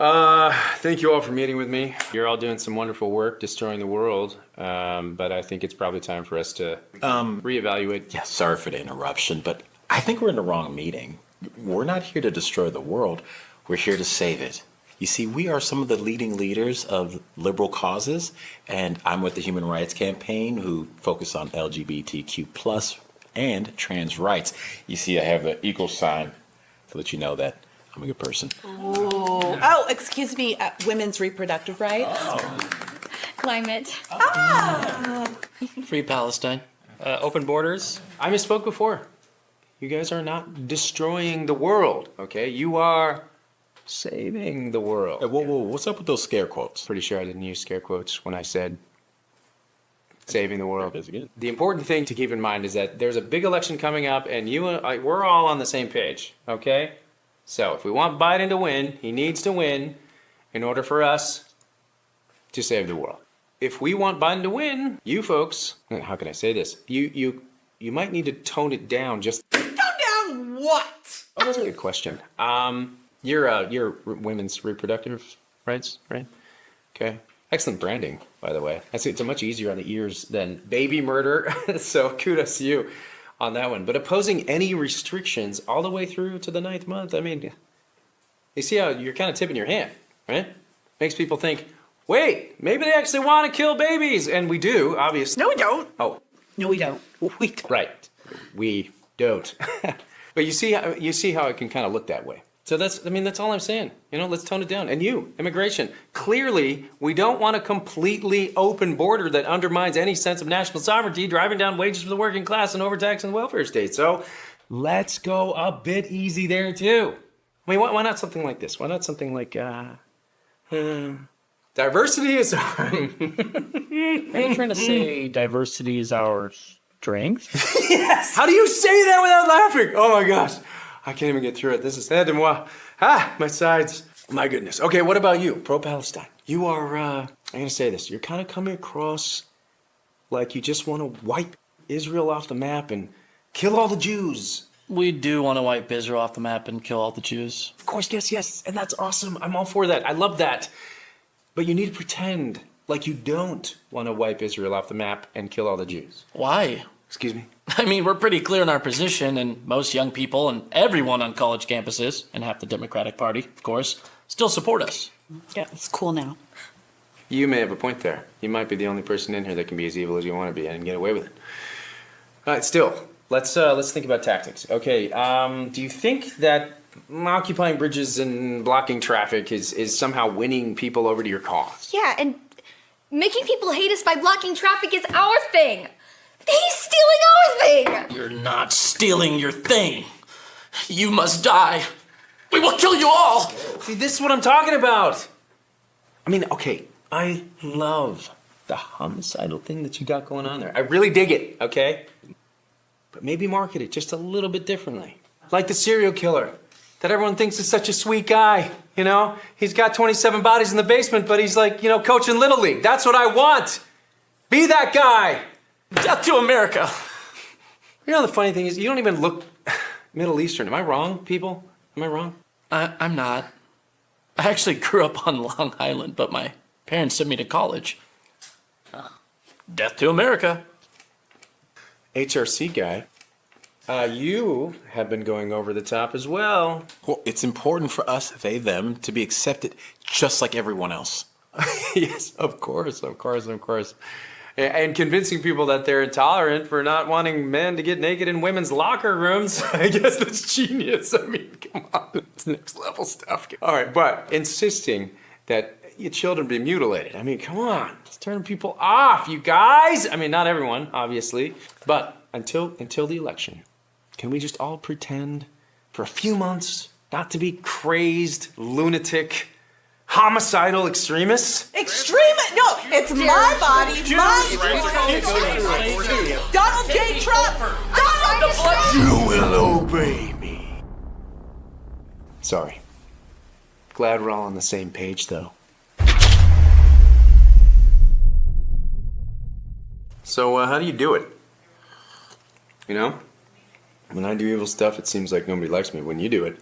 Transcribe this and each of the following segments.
Thank you all for meeting with me. You're all doing some wonderful work destroying the world, but I think it's probably time for us to reevaluate. Yeah, sorry for the interruption, but I think we're in the wrong meeting. We're not here to destroy the world. We're here to save it. You see, we are some of the leading leaders of liberal causes, and I'm with the Human Rights Campaign, who focus on LGBTQ+ and trans rights. You see, I have the equal sign to let you know that I'm a good person. Oh, excuse me, women's reproductive rights. Climate. Free Palestine. Open borders. I misspoke before. You guys are not destroying the world, okay? You are saving the world. Hey, whoa, what's up with those scare quotes? Pretty sure I didn't use scare quotes when I said saving the world. There it is again. The important thing to keep in mind is that there's a big election coming up, and we're all on the same page, okay? So if we want Biden to win, he needs to win in order for us to save the world. If we want Biden to win, you folks, how can I say this? You might need to tone it down just. Tone down what? Oh, that's a good question. You're women's reproductive rights, right? Okay. Excellent branding, by the way. It's much easier on the ears than baby murder, so kudos to you on that one. But opposing any restrictions all the way through to the 9th month, I mean, you see how you're kind of tipping your hand, right? Makes people think, wait, maybe they actually want to kill babies. And we do, obviously. No, we don't. Oh. No, we don't. We don't. Right. We don't. But you see how it can kind of look that way. So that's all I'm saying. Let's tone it down. And you, immigration, clearly we don't want a completely open border that undermines any sense of national sovereignty, driving down wages for the working class and overtaxing the welfare state. So let's go a bit easy there too. I mean, why not something like this? Why not something like diversity is our... Are you trying to say diversity is our strength? Yes! How do you say that without laughing? Oh my gosh. I can't even get through it. This is aide-moi. My sides. My goodness. Okay, what about you? Pro-Palestine. You are, I'm going to say this. You're kind of coming across like you just want to wipe Israel off the map and kill all the Jews. We do want to wipe Israel off the map and kill all the Jews. Of course, yes. And that's awesome. I'm all for that. I love that. But you need to pretend like you don't want to wipe Israel off the map and kill all the Jews. Why? Excuse me? I mean, we're pretty clear in our position, and most young people and everyone on college campuses, and half the Democratic Party, of course, still support us. Yeah, it's cool now. You may have a point there. You might be the only person in here that can be as evil as you want to be and get away with it. All right, still, let's think about tactics. Okay, do you think that occupying bridges and blocking traffic is somehow winning people over to your cause? Yeah, and making people hate us by blocking traffic is our thing. He's stealing our thing! You're not stealing your thing. You must die. We will kill you all! See, this is what I'm talking about. I mean, okay, I love the homicidal thing that you got going on there. I really dig it, okay? But maybe market it just a little bit differently. Like the serial killer that everyone thinks is such a sweet guy, He's got 27 bodies in the basement, but he's like, coaching Little League. That's what I want. Be that guy. Death to America. The funny thing is, you don't even look Middle Eastern. Am I wrong, people? Am I wrong? I'm not. I actually grew up on Long Island, but my parents sent me to college. Death to America. HRC guy, you have been going over the top as well. Well, it's important for us, they, them, to be accepted just like everyone else. Yes, of course. And convincing people that they're intolerant for not wanting men to get naked in women's locker rooms. I guess that's genius. I mean, come on, it's next level stuff. All right, but insisting that your children be mutilated. I mean, come on, it's turning people off, you guys. I mean, not everyone, obviously, but until the election, can we just all pretend for a few months not to be crazed, lunatic, homicidal extremists? Extremist? No, it's my body, my body. Donald J. Trump. Donald Trump. You will obey me. Sorry. Glad we're all on the same page, though. So, how do you do it? When I do evil stuff, it seems like nobody likes me. When you do it,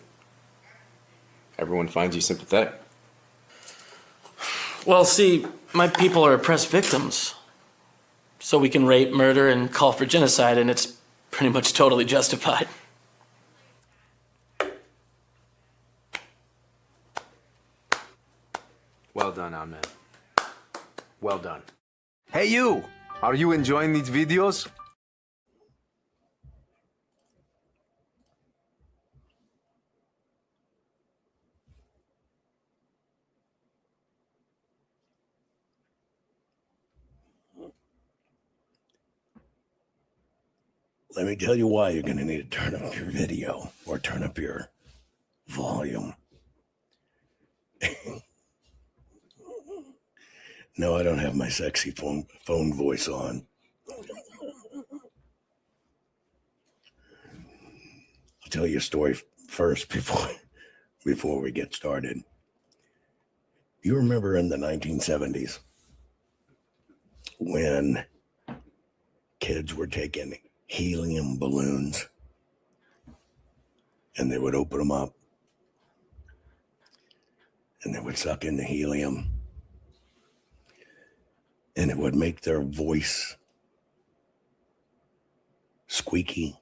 everyone finds you sympathetic. Well, see, my people are oppressed victims. So we can rape, murder, and call for genocide, and it's pretty much totally justified. Well done, Ahmed. Well done. Hey you! Are you enjoying these videos? Let me tell you why you're going to need to turn up your video or turn up your volume. No, I don't have my sexy phone voice on. I'll tell you a story first before we get started. You remember in the 1970s when kids were taking helium balloons and they would open them up and they would suck in the helium and it would make their voice squeaky.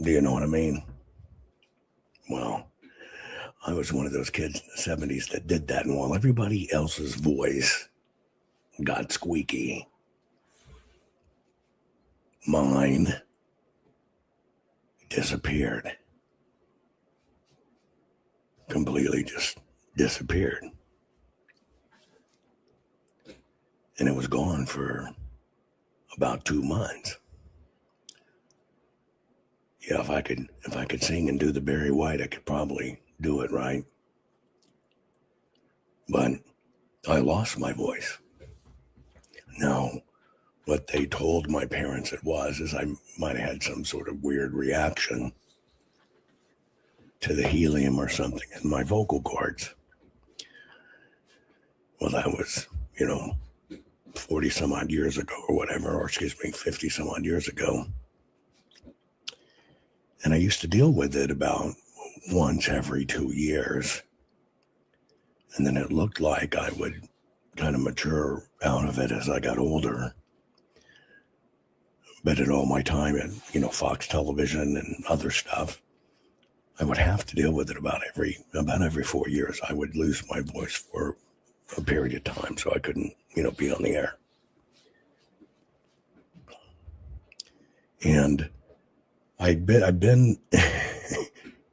Do you know what I mean? Well, I was one of those kids in the 70s that did that, and while everybody else's voice got squeaky, mine disappeared. Completely just disappeared. And it was gone for about 2 months. Yeah, if I could sing and do the Barry White, I could probably do it right. But I lost my voice. Now, what they told my parents it was is I might have had some sort of weird reaction to the helium or something in my vocal cords. Well, that was, 40 some odd years ago or whatever, or 50 some odd years ago. And I used to deal with it about once every 2 years. And then it looked like I would kind of mature out of it as I got older. But at all my time at, Fox Television and other stuff, I would have to deal with it about every 4 years. I would lose my voice for a period of time, so I couldn't, be on the air. And I've been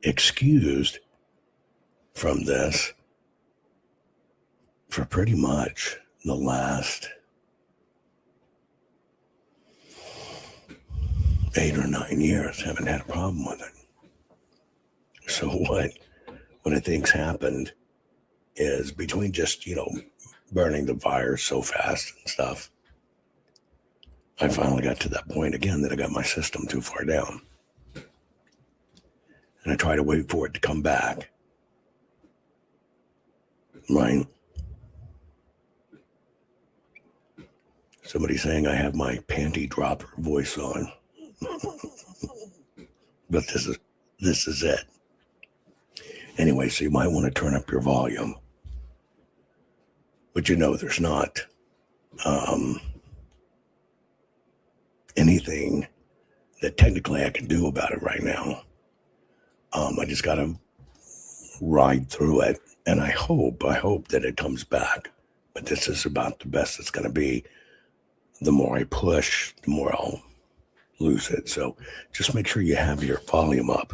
excused from this for pretty much the last 8 or 9 years. Haven't had a problem with it. So what I think's happened is between just, burning the fire so fast and stuff, I finally got to that point again that I got my system too far down. And I try to wait for it to come back. Right? Somebody saying I have my panty dropper voice on. But this is it. Anyway, so you might want to turn up your volume. But there's not anything that technically I can do about it right now. I just got to ride through it, and I hope that it comes back. But this is about the best it's going to be. The more I push, the more I'll lose it. So just make sure you have your volume up.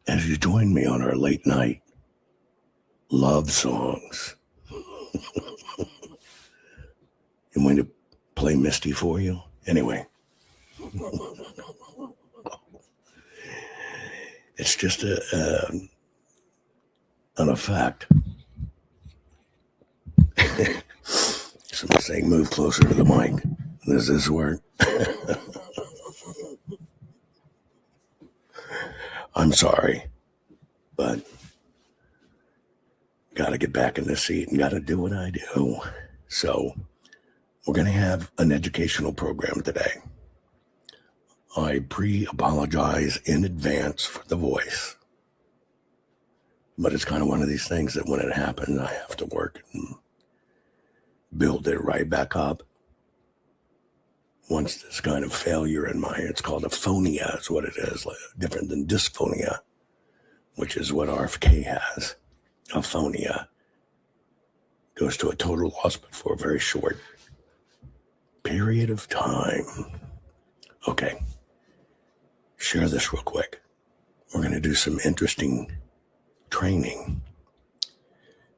As you join me on our late night love songs. You want me to play Misty for you? Anyway. It's just an effect. Somebody's saying move closer to the mic. Does this work? I'm sorry, but got to get back in the seat and got to do what I do. So we're going to have an educational program today. I pre-apologize in advance for the voice. But it's kind of one of these things that when it happens, I have to work and build it right back up. Once this kind of failure in my, it's called aphonia, is what it is, like, different than dysphonia, which is what RFK has. Aphonia goes to a total loss, but for a very short period of time. Okay, share this real quick. We're going to do some interesting training.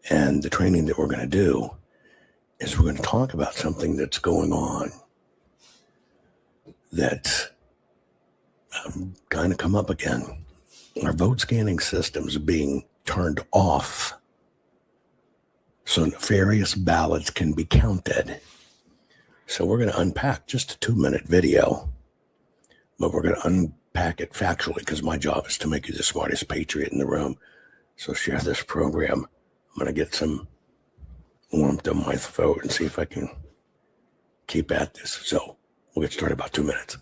And the training that we're going to do is we're going to talk about something that's going on that's kind of come up again. Our vote scanning systems being turned off so nefarious ballots can be counted. So we're going to unpack just a 2-minute video, but we're going to unpack it factually because my job is to make you the smartest patriot in the room. So share this program. I'm going to get some warmth on my throat and see if I can keep at this. So we'll get started in about 2 minutes.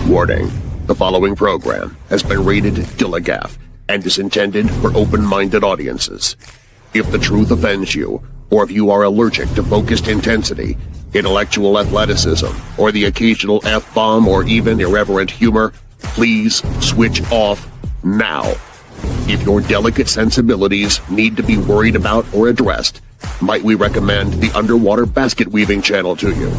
Warning. The following program has been rated Gilligaff and is intended for open-minded audiences. If the truth offends you, or if you are allergic to focused intensity, intellectual athleticism, or the occasional F-bomb or even irreverent humor, please switch off now. If your delicate sensibilities need to be worried about or addressed, might we recommend the Underwater Basket Weaving channel to you?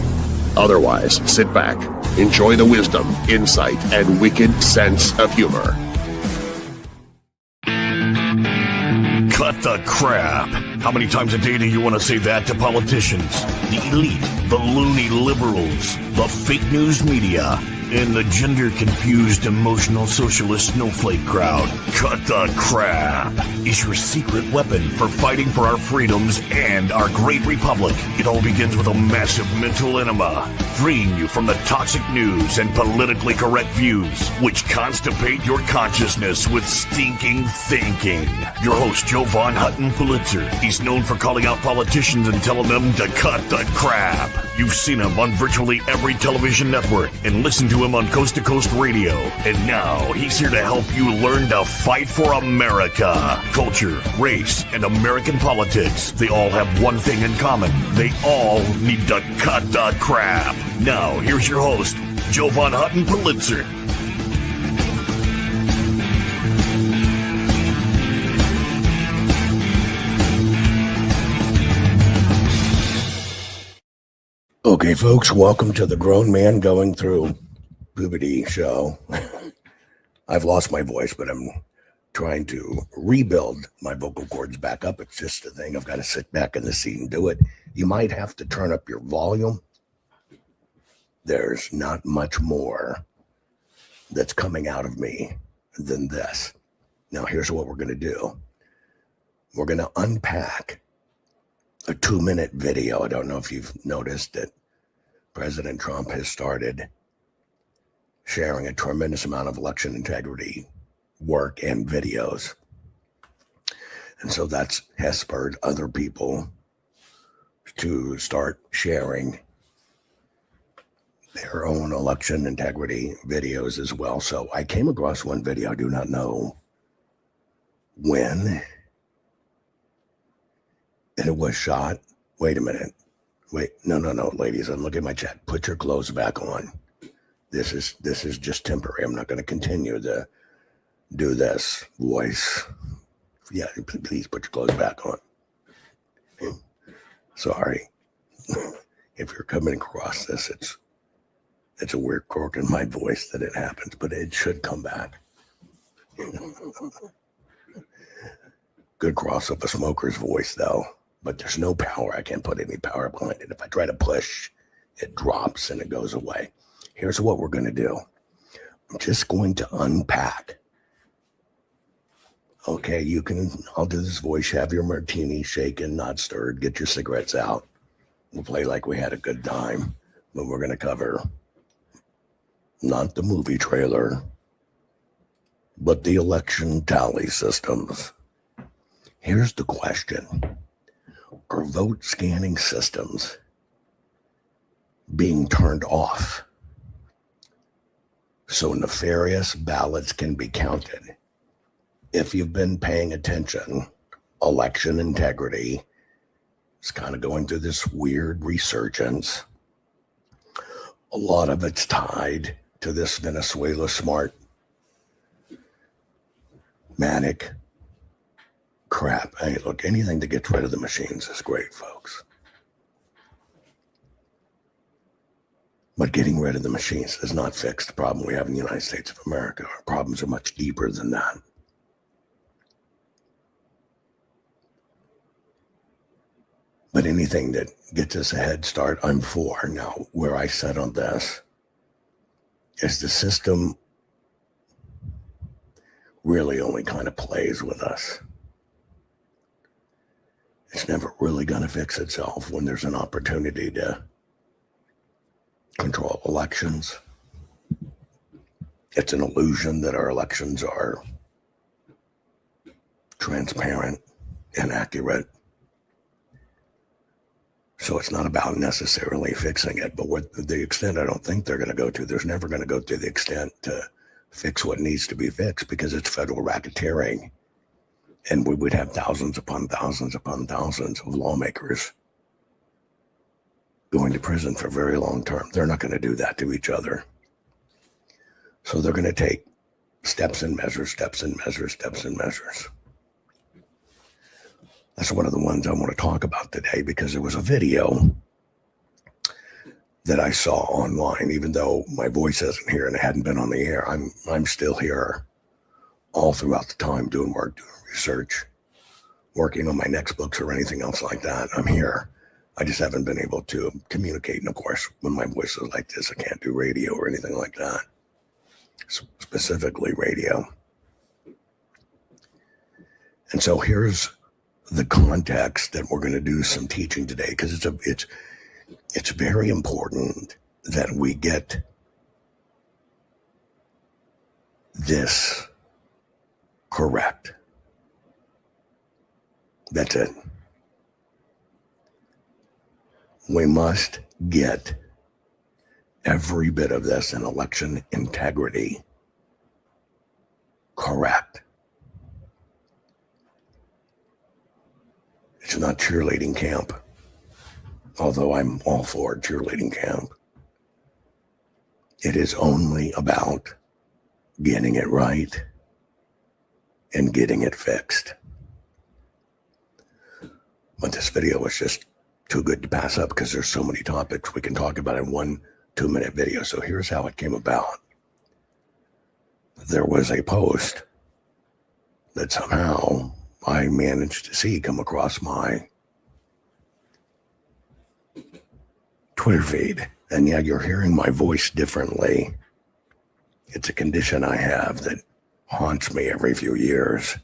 Otherwise, sit back, enjoy the wisdom, insight, and wicked sense of humor. Cut the crap. How many times a day do you want to say that to politicians? The elite, the loony liberals, the fake news media, and the gender-confused, emotional socialist snowflake crowd. Cut the crap is your secret weapon for fighting for our freedoms and our great republic. It all begins with a massive mental enema, freeing you from the toxic news and politically correct views, which constipate your consciousness with stinking thinking. Your host, Jovan Hutton Pulitzer. He's known for calling out politicians and telling them to cut the crap. You've seen him on virtually every television network and listened to him on Coast to Coast Radio. And now he's here to help you learn to fight for America. Culture, race, and American politics. They all have one thing in common. They all need to cut the crap. Now, here's your host, Jovan Hutton Pulitzer. Okay, folks, welcome to the Grown Man Going Through Puberty show. I've lost my voice, but I'm trying to rebuild my vocal cords back up. It's just a thing. I've got to sit back in the seat and do it. You might have to turn up your volume. There's not much more that's coming out of me than this. Now, here's what we're going to do. We're going to unpack a 2-minute video. I don't know if you've noticed that President Trump has started sharing a tremendous amount of election integrity work and videos. And so that has spurred other people to start sharing their own election integrity videos as well. So I came across one video, I do not know when, and it was shot. Wait a minute. Wait, no, ladies, I'm looking at my chat. Put your clothes back on. This is just temporary. I'm not going to continue to do this voice. Yeah, please put your clothes back on. Sorry. If you're coming across this, it's a weird quirk in my voice that it happens, but it should come back. Good cross up a smoker's voice, though. But there's no power. I can't put any power behind it. If I try to push, it drops and it goes away. Here's what we're going to do. I'm just going to unpack. Okay, I'll do this voice. Have your martini shaken, not stirred. Get your cigarettes out. We'll play like we had a good time. But we're going to cover not the movie trailer, but the election tally systems. Here's the question. Are vote scanning systems being turned off so nefarious ballots can be counted? if you've been paying attention, election integrity is kind of going through this weird resurgence. A lot of it's tied to this Venezuela smart manic crap. Hey, look, anything to get rid of the machines is great, folks. But getting rid of the machines does not fix the problem we have in the United States of America. Our problems are much deeper than that. But anything that gets us a head start, I'm for. Now, where I set on this is the system really only kind of plays with us. It's never really going to fix itself when there's an opportunity to control elections. It's an illusion that our elections are transparent and accurate. So it's not about necessarily fixing it, but what the extent I don't think they're going to go to, there's never going to go to the extent to fix what needs to be fixed because it's federal racketeering. And we would have thousands upon thousands upon thousands of lawmakers going to prison for very long term. They're not going to do that to each other. So they're going to take steps and measures, steps and measures, steps and measures. That's one of the ones I want to talk about today because there was a video that I saw online, even though my voice isn't here and it hadn't been on the air. I'm still here all throughout the time doing work, doing research, working on my next books or anything else like that. I'm here. I just haven't been able to communicate. And of course, when my voice is like this, I can't do radio or anything like that. Specifically radio. And so here's the context that we're going to do some teaching today, because it's very important that we get this correct. That's it. We must get every bit of this in election integrity correct. It's not cheerleading camp, although I'm all for cheerleading camp. It is only about getting it right and getting it fixed. But this video was just too good to pass up because there's so many topics we can talk about in 1 2-minute video. So here's how it came about. There was a post that somehow I managed to see come across my Twitter feed. And yeah, you're hearing my voice differently. It's a condition I have that haunts me every few years,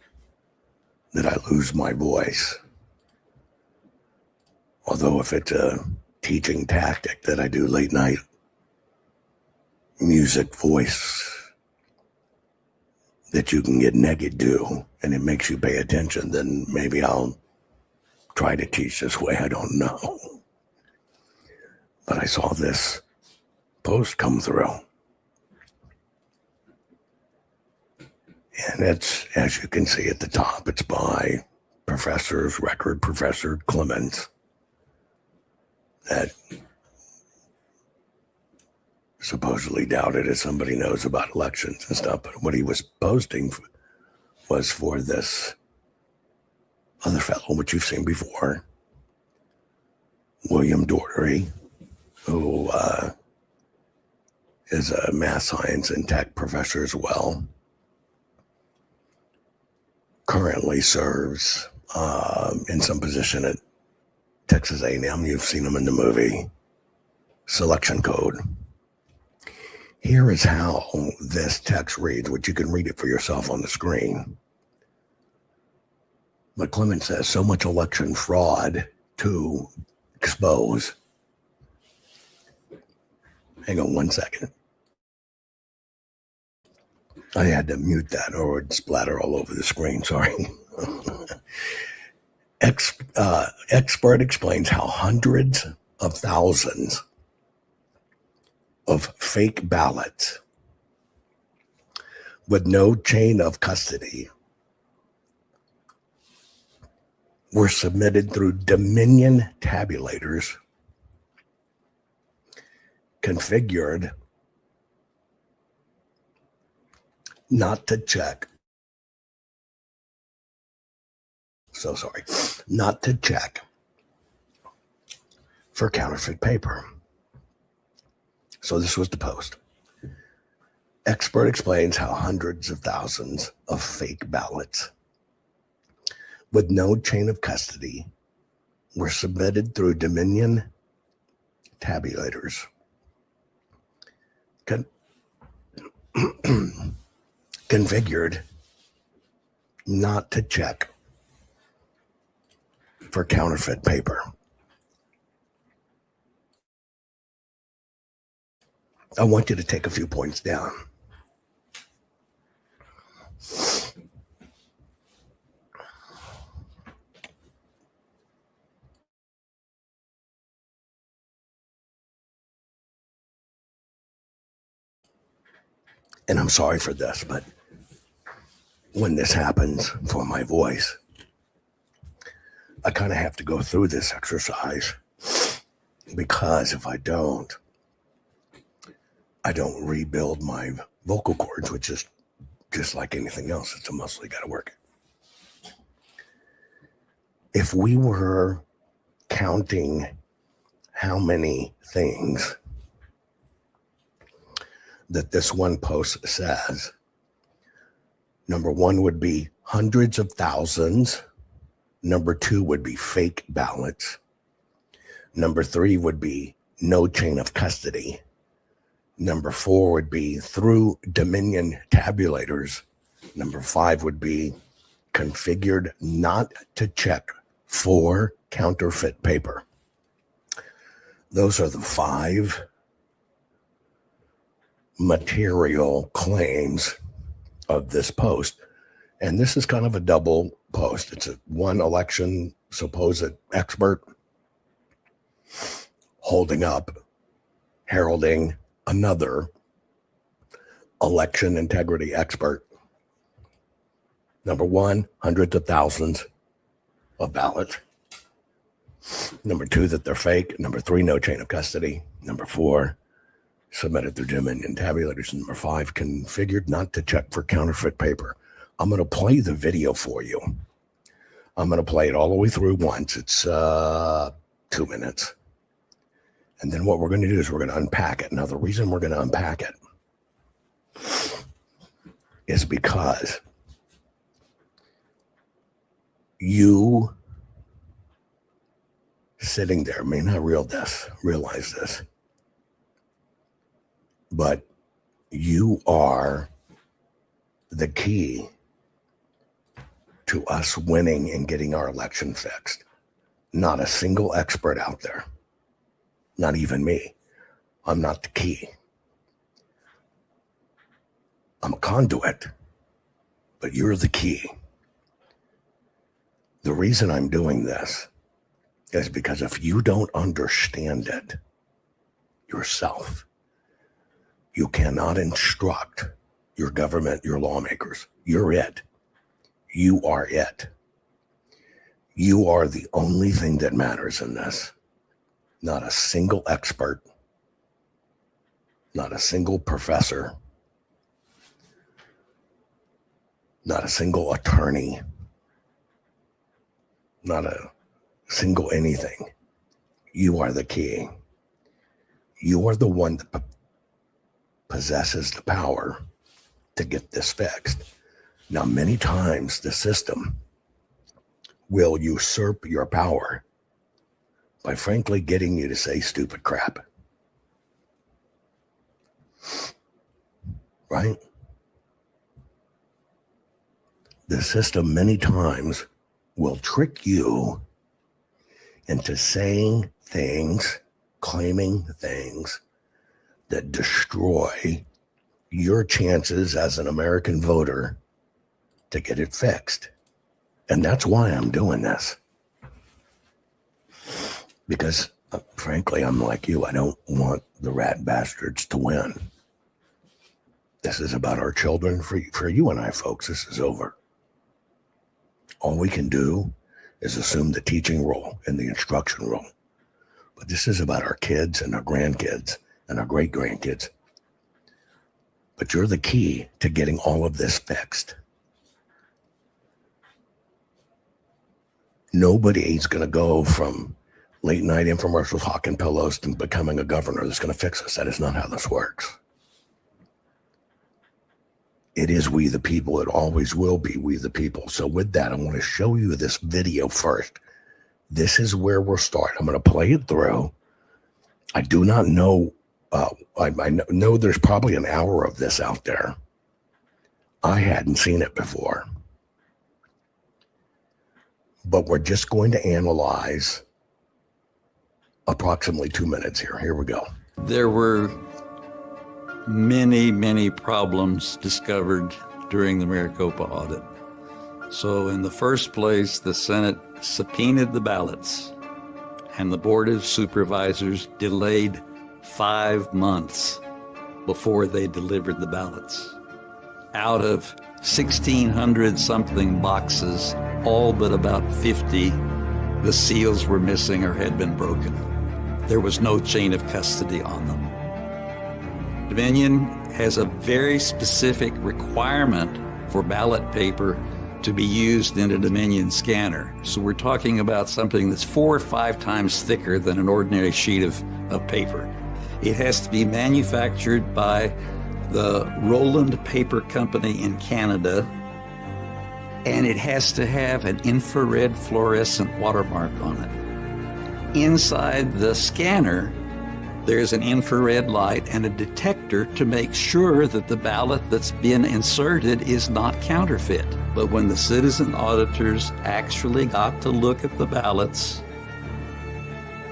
that I lose my voice. Although if it's a teaching tactic that I do late night music voice that you can get naked to and it makes you pay attention, then maybe I'll try to teach this way. I don't know. But I saw this post come through. And it's, as you can see at the top, it's by Record Professor Clemens, that supposedly doubted if somebody knows about elections and stuff. But what he was posting was for this other fellow, which you've seen before, William Doherty, who is a math science and tech professor as well. Currently serves in some position at Texas A&M. You've seen him in the movie Selection Code. Here is how this text reads, which you can read it for yourself on the screen. But Clemens says, so much election fraud to expose. Hang on 1 second. I had to mute that or it would splatter all over the screen, sorry. Expert explains how hundreds of thousands of fake ballots with no chain of custody were submitted through Dominion tabulators configured not to check. Not to check for counterfeit paper. So this was the post. Expert explains how hundreds of thousands of fake ballots with no chain of custody were submitted through Dominion tabulators. Configured not to check for counterfeit paper. I want you to take a few points down. And I'm sorry for this, but when this happens for my voice, I kind of have to go through this exercise, because if I don't rebuild my vocal cords, which is just like anything else. It's a muscle, you got to work it. If we were counting how many things that this one post says, number one would be hundreds of thousands. Number two would be fake ballots. Number three would be no chain of custody. Number four would be through Dominion tabulators. Number five would be configured not to check for counterfeit paper. Those are the five material claims of this post. And this is kind of a double post. It's one election supposed expert holding up, heralding another election integrity expert. Number one, hundreds of thousands of ballots. Number two, that they're fake. Number three, no chain of custody. Number four, submitted through Dominion tabulators. Number five, configured not to check for counterfeit paper. I'm going to play the video for you. I'm going to play it all the way through once. It's 2 minutes. And then what we're going to do is we're going to unpack it. Now, the reason we're going to unpack it is because you sitting there may not realize this, but you are the key to us winning and getting our election fixed. Not a single expert out there. Not even me. I'm not the key. I'm a conduit, but you're the key. The reason I'm doing this is because if you don't understand it yourself, you cannot instruct your government, your lawmakers. You're it. You are it. You are the only thing that matters in this. Not a single expert, not a single professor, not a single attorney, not a single anything. You are the key. You are the one that possesses the power to get this fixed. Now, many times the system will usurp your power by frankly getting you to say stupid crap. Right? The system many times will trick you into saying things, claiming things that destroy your chances as an American voter to get it fixed. And that's why I'm doing this. Because, frankly, I'm like you. I don't want the rat bastards to win. This is about our children. For you and I, folks, this is over. All we can do is assume the teaching role and the instruction role. But this is about our kids and our grandkids and our great grandkids. But you're the key to getting all of this fixed. Nobody's going to go from late night infomercials, hawking pillows, to becoming a governor that's going to fix us. That is not how this works. It is we the people. It always will be we the people. So with that, I want to show you this video first. This is where we'll start. I'm going to play it through. I do not know. I know there's probably an hour of this out there. I hadn't seen it before. But we're just going to analyze approximately 2 minutes here. Here we go. There were many problems discovered during the Maricopa audit. So in the first place, the Senate subpoenaed the ballots, and the Board of Supervisors delayed 5 months before they delivered the ballots. Out of 1,600 something boxes, all but about 50, the seals were missing or had been broken. There was no chain of custody on them. Dominion has a very specific requirement for ballot paper to be used in a Dominion scanner. So we're talking about something that's 4 or 5 times thicker than an ordinary sheet of paper. It has to be manufactured by the Roland Paper Company in Canada, and it has to have an infrared fluorescent watermark on it. Inside the scanner, there's an infrared light and a detector to make sure that the ballot that's been inserted is not counterfeit. But when the citizen auditors actually got to look at the ballots,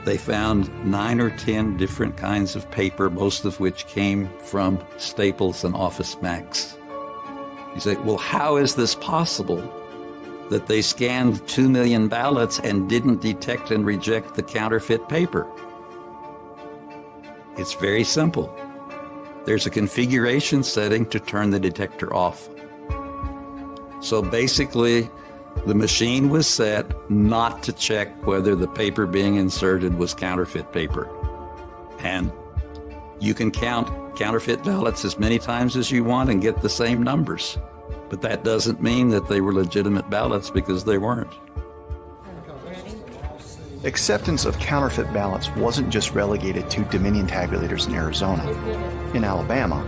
they found 9 or 10 different kinds of paper, most of which came from Staples and Office Max. You say, well, how is this possible that they scanned 2 million ballots and didn't detect and reject the counterfeit paper? It's very simple. There's a configuration setting to turn the detector off. So basically, the machine was set not to check whether the paper being inserted was counterfeit paper. And you can count counterfeit ballots as many times as you want and get the same numbers. But that doesn't mean that they were legitimate ballots, because they weren't. Acceptance of counterfeit ballots wasn't just relegated to Dominion tabulators in Arizona. In Alabama,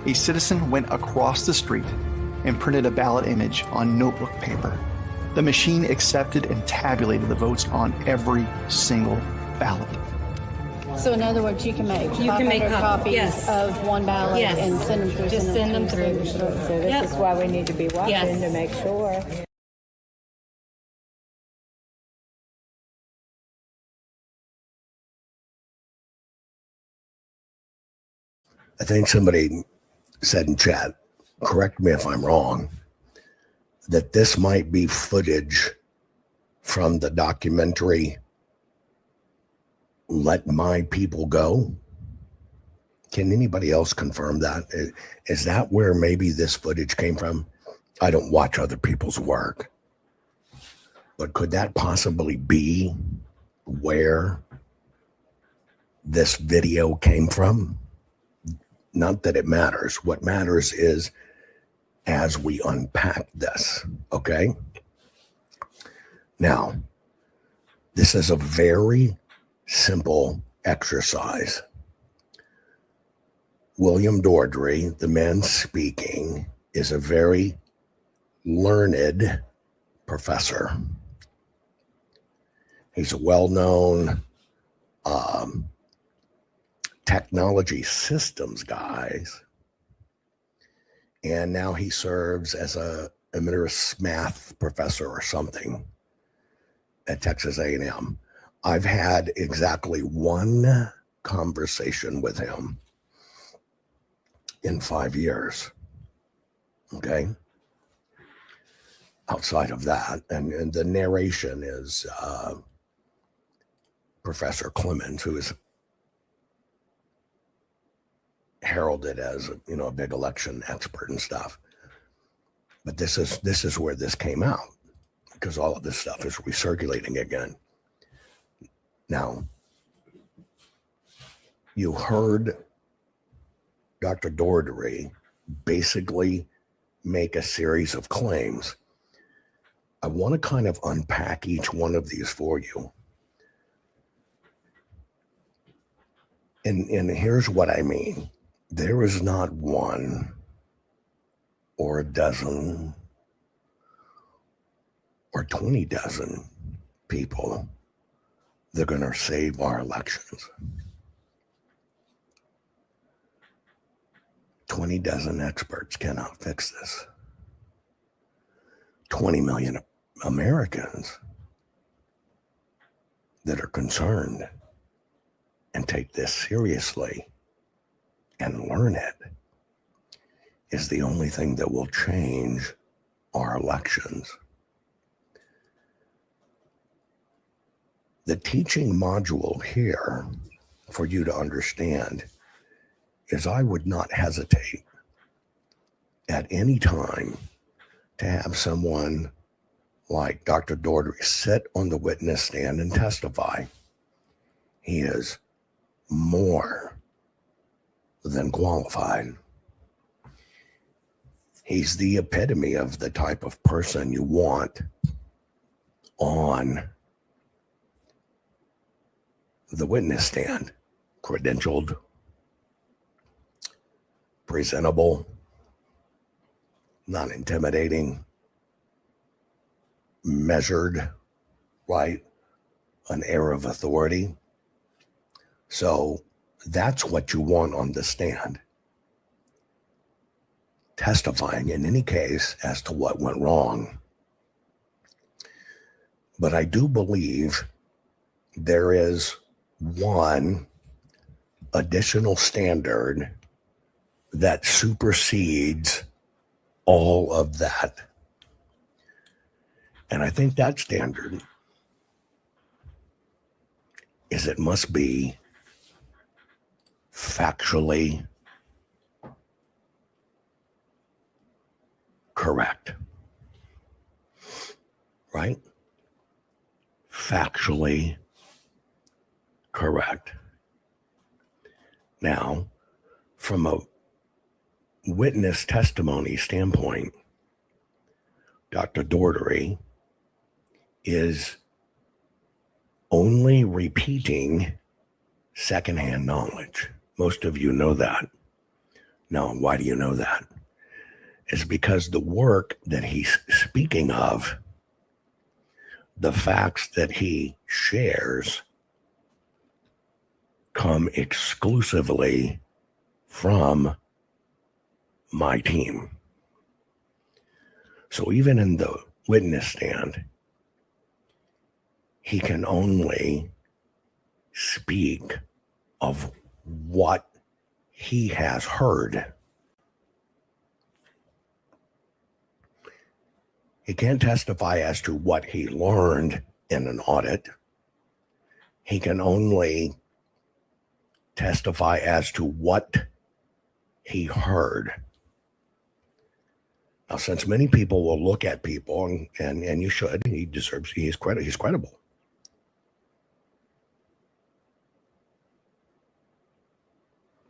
a citizen went across the street and printed a ballot image on notebook paper. The machine accepted and tabulated the votes on every single ballot. So in other words, you can make 500 copies of one ballot and send them through. Just send them through. So this is why we need to be watching to make sure. I think somebody said in chat, correct me if I'm wrong, that this might be footage from the documentary Let My People Go. Can anybody else confirm that? Is that where maybe this footage came from? I don't watch other people's work, but could that possibly be where this video came from? Not that it matters. What matters is as we unpack this, okay? Now, this is a very simple exercise. William Dordry, the man speaking, is a very learned professor. He's a well-known technology systems guys, and now he serves as a emeritus math professor or something at Texas A&M. I've had exactly one conversation with him in 5 years. Okay. Outside of that, and the narration is Professor Clemens, who is heralded as a big election expert and stuff. But this is where this came out. because all of this stuff is recirculating again. Now, you heard Dr. Doherty basically make a series of claims. I want to kind of unpack each one of these for you. And here's what I mean. There is not one or a dozen or 20 dozen people that are going to save our elections. 20 dozen experts cannot fix this. 20 million Americans that are concerned and take this seriously and learn it is the only thing that will change our elections. The teaching module here for you to understand is I would not hesitate at any time to have someone like Dr. Doherty sit on the witness stand and testify. He is more than qualified. He's the epitome of the type of person you want on the witness stand. Credentialed, presentable, not intimidating, measured, right? An air of authority. So that's what you want on the stand. Testifying in any case as to what went wrong. But I do believe there is one additional standard that supersedes all of that. And I think that standard is it must be factually correct. Right? Factually correct. Now, from a witness testimony standpoint, Dr. Doherty is only repeating secondhand knowledge. Most of you know that. Now, why do you know that? It's because the work that he's speaking of, the facts that he shares, come exclusively from my team. So even in the witness stand, he can only speak of what he has heard. He can't testify as to what he learned in an audit. He can only testify as to what he heard. Now, since many people will look at people, and you should, he's credible.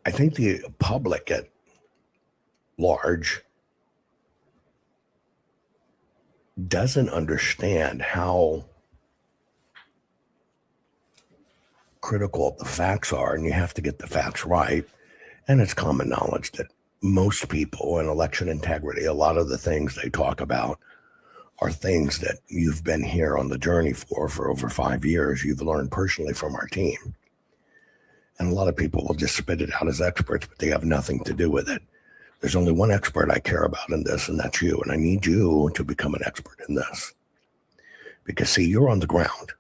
I think the public at large doesn't understand how critical the facts are, and you have to get the facts right. And it's common knowledge that most people in election integrity, a lot of the things they talk about are things that you've been here on the journey for over 5 years. You've learned personally from our team. And a lot of people will just spit it out as experts, but they have nothing to do with it. There's only one expert I care about in this, and that's you. And I need you to become an expert in this. Because, see, you're on the ground.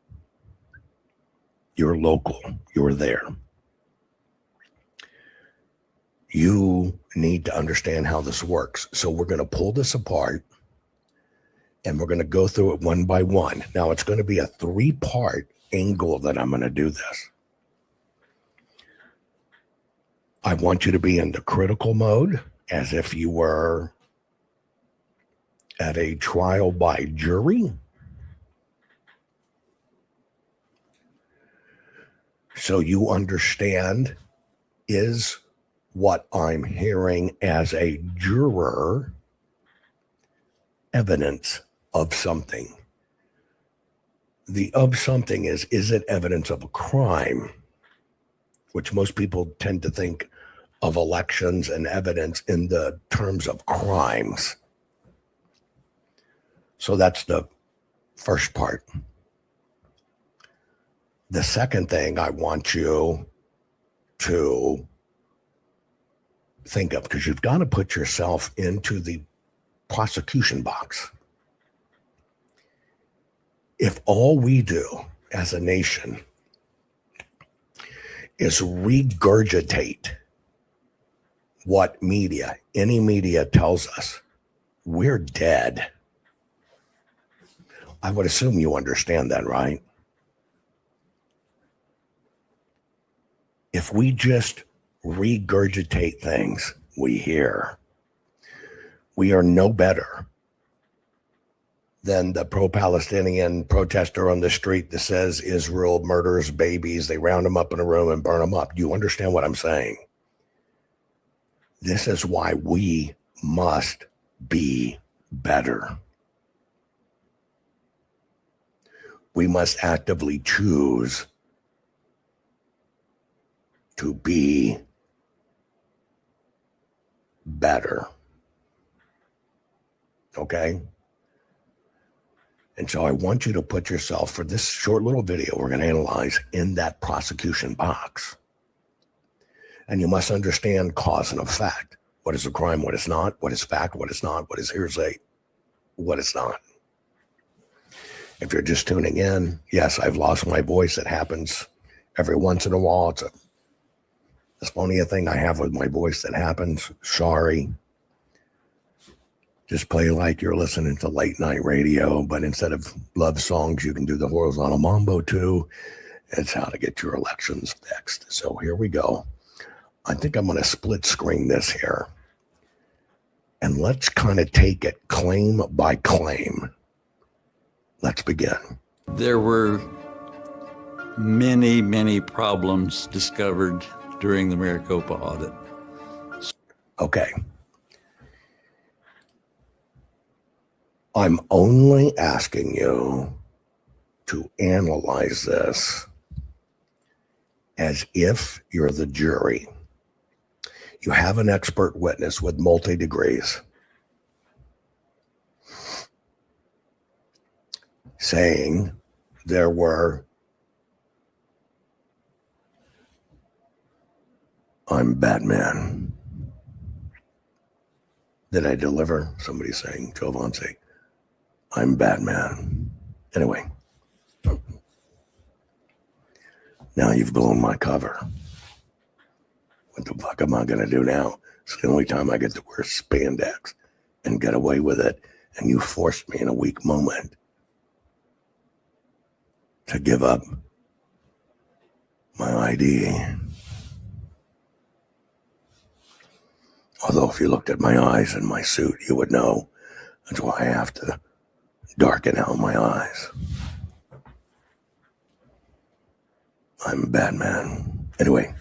You're local. You're there. You need to understand how this works. So we're going to pull this apart, and we're going to go through it one by one. Now, it's going to be a 3-part angle that I'm going to do this. I want you to be in the critical mode, as if you were at a trial by jury. So you understand, is what I'm hearing as a juror evidence of something? The of something is it evidence of a crime? Which most people tend to think of elections and evidence in the terms of crimes. So that's the first part. The second thing I want you to think of, because you've got to put yourself into the prosecution box. If all we do as a nation is regurgitate what any media tells us, we're dead. I would assume you understand that, right? If we just regurgitate things we hear, we are no better than the pro-Palestinian protester on the street that says Israel murders babies. They round them up in a room and burn them up. Do you understand what I'm saying? This is why we must be better. We must actively choose to be better. Okay? And so I want you to put yourself, for this short little video we're going to analyze, in that prosecution box. And you must understand cause and effect. What is a crime, what is not, what is fact, what is not, what is hearsay, what is not. If you're just tuning in, yes, I've lost my voice. It happens every once in a while. It's only a thing I have with my voice that happens. Sorry. Just play like you're listening to late night radio, but instead of love songs, you can do the horizontal mambo too. It's how to get your elections fixed. So here we go. I think I'm going to split screen this here. And let's kind of take it claim by claim. Let's begin. There were many, many problems discovered during the Maricopa audit. Okay. I'm only asking you to analyze this as if you're the jury. You have an expert witness with multi-degrees saying there were, I'm Batman. Did I deliver? Somebody saying, Jovan say, I'm Batman. Anyway, now you've blown my cover. What the fuck am I going to do now? It's the only time I get to wear spandex and get away with it. And you forced me in a weak moment to give up my ID. Although if you looked at my eyes and my suit, you would know that's why I have to darken out my eyes. I'm Batman. Anyway.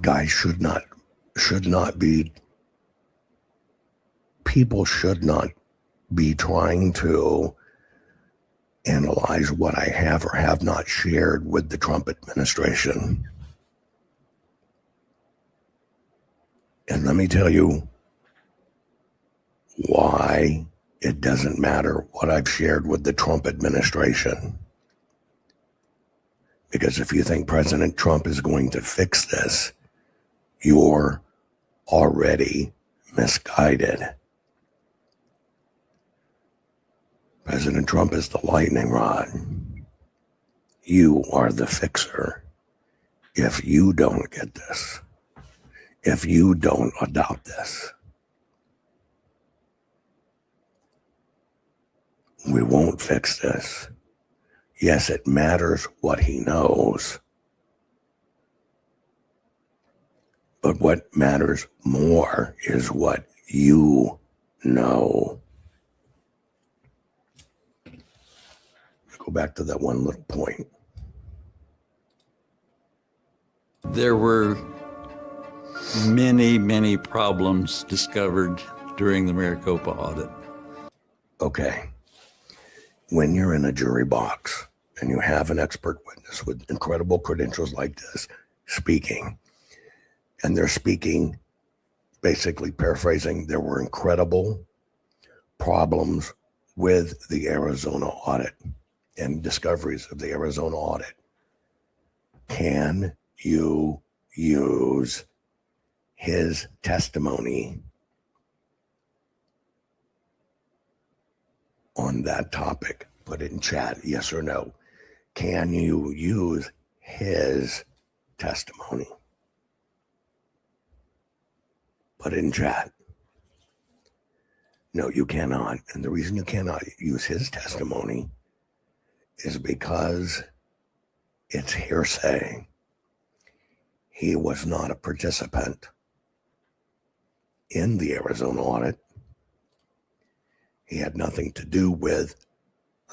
Guys people should not be trying to analyze what I have or have not shared with the Trump administration. And let me tell you why it doesn't matter what I've shared with the Trump administration. Because if you think President Trump is going to fix this, you're already misguided. President Trump is the lightning rod. You are the fixer. If you don't get this, if you don't adopt this, we won't fix this. Yes, it matters what he knows, But what matters more is what you know. Go back to that one little point. There were many, many problems discovered during the Maricopa audit. Okay. When you're in a jury box and you have an expert witness with incredible credentials like this speaking, and they're speaking, basically paraphrasing, there were incredible problems with the Arizona audit and discoveries of the Arizona audit. Can you use his testimony on that topic? Put it in chat, yes or no. Can you use his testimony? Put it in chat. No, you cannot. And the reason you cannot use his testimony is because it's hearsay. He was not a participant in the Arizona audit. He had nothing to do with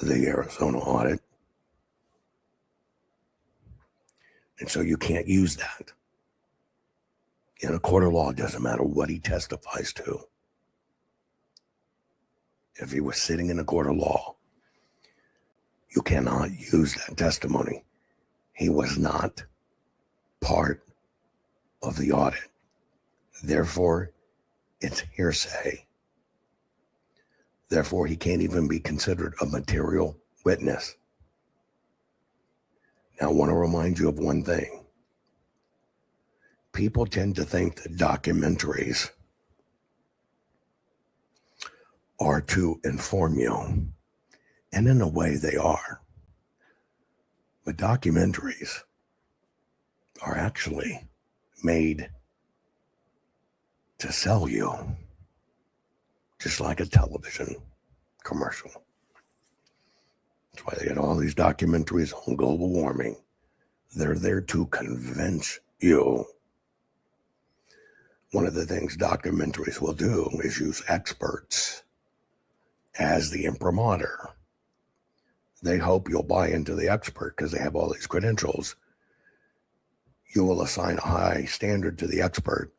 the Arizona audit. And so you can't use that. In a court of law, it doesn't matter what he testifies to. If he was sitting in a court of law, you cannot use that testimony. He was not part of the audit. Therefore, it's hearsay. Therefore, he can't even be considered a material witness. Now, I want to remind you of one thing. People tend to think that documentaries are to inform you, and in a way they are. But documentaries are actually made to sell you, just like a television commercial. That's why they get all these documentaries on global warming. They're there to convince you. One of the things documentaries will do is use experts as the imprimatur. They hope you'll buy into the expert because they have all these credentials. You will assign a high standard to the expert,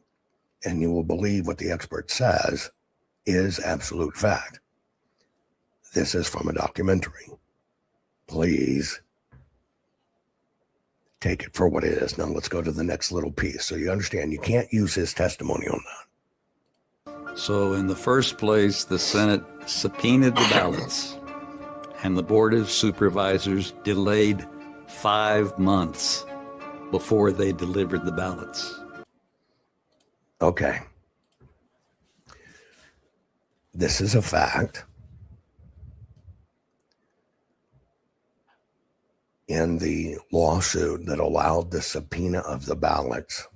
and you will believe what the expert says is absolute fact. This is from a documentary. Please take it for what it is. Now let's go to the next little piece. So you understand you can't use his testimony on that. So in the first place, the Senate subpoenaed the ballots, and the Board of Supervisors delayed 5 months before they delivered the ballots. Okay. This is a fact. In the lawsuit that allowed the subpoena of the ballots,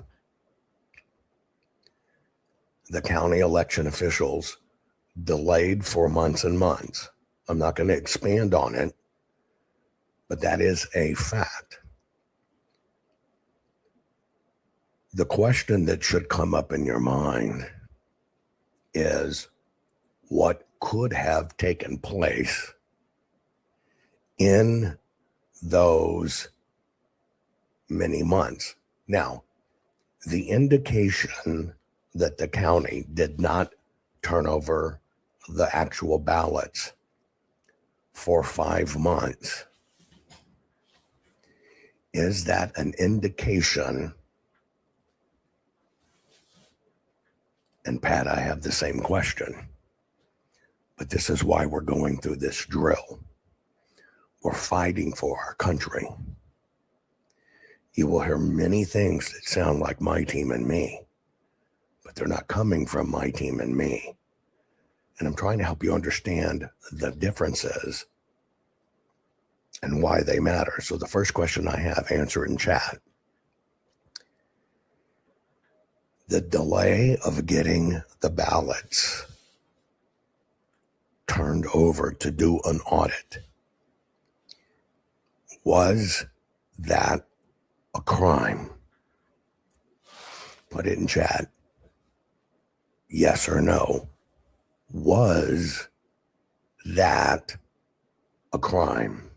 the county election officials delayed for months and months. I'm not going to expand on it, but that is a fact. The question that should come up in your mind is what could have taken place in those many months. Now, the indication that the county did not turn over the actual ballots for 5 months, is that an indication? And Pat, I have the same question, but this is why we're going through this drill. We're fighting for our country. You will hear many things that sound like my team and me, but they're not coming from my team and me. And I'm trying to help you understand the differences and why they matter. So the first question I have, answer in chat. The delay of getting the ballots turned over to do an audit, was that a crime? Put it in chat. Yes or no. Was that a crime?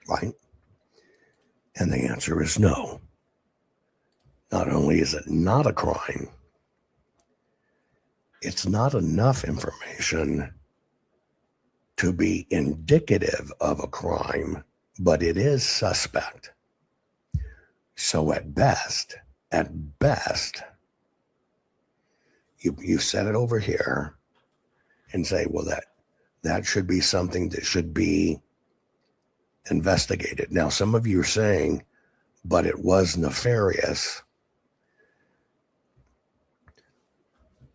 Right? And the answer is no. Not only is it not a crime, it's not enough information to be indicative of a crime, but it is suspect. So at best, you set it over here and say, well, that should be something that should be investigated. Now, some of you are saying, but it was nefarious.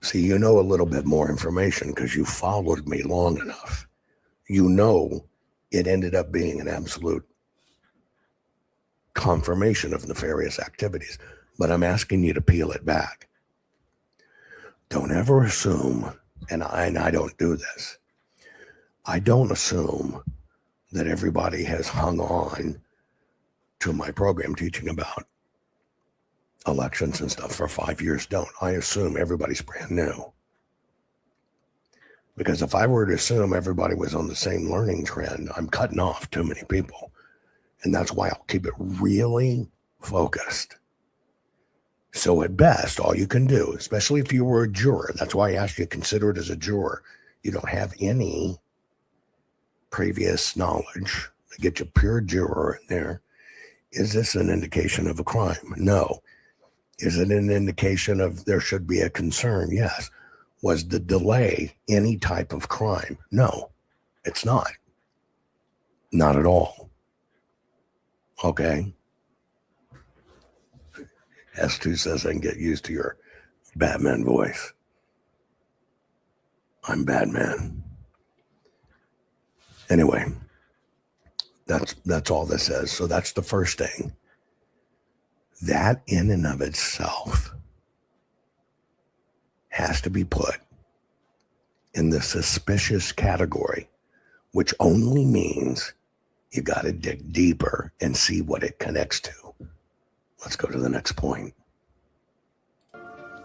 See, you know a little bit more information because you followed me long enough. You know it ended up being an absolute confirmation of nefarious activities, but I'm asking you to peel it back. Don't ever assume, and I don't do this, I don't assume that everybody has hung on to my program teaching about elections and stuff for 5 years. Don't. I assume everybody's brand new. Because if I were to assume everybody was on the same learning trend, I'm cutting off too many people. And that's why I'll keep it really focused. So at best, all you can do, especially if you were a juror, that's why I asked you to consider it as a juror. You don't have any previous knowledge to get you pure juror in there. Is this an indication of a crime? No. Is it an indication of there should be a concern? Yes. Was the delay any type of crime? No, it's not. Not at all. Okay. S2 says I can get used to your Batman voice. I'm Batman. Anyway, that's all this says. So that's the first thing. That in and of itself has to be put in the suspicious category, which only means you got to dig deeper and see what it connects to. Let's go to the next point.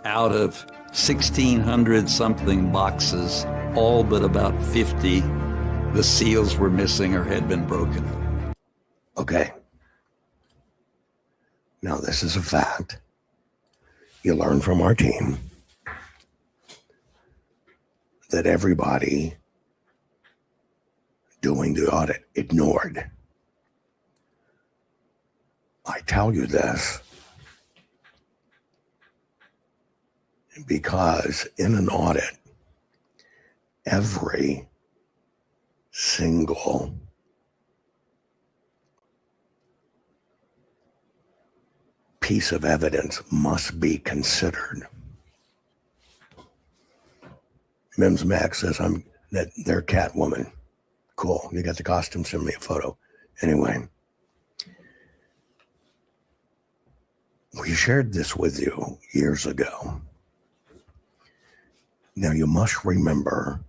Out of 1,600 something boxes, all but about 50, the seals were missing or had been broken. Okay. Now, this is a fact. You learn from our team that everybody doing the audit ignored. I tell you this because in an audit, every single piece of evidence must be considered. Mims Max says they're Catwoman. Cool. You got the costume, send me a photo. Anyway, we shared this with you years ago. Now you must remember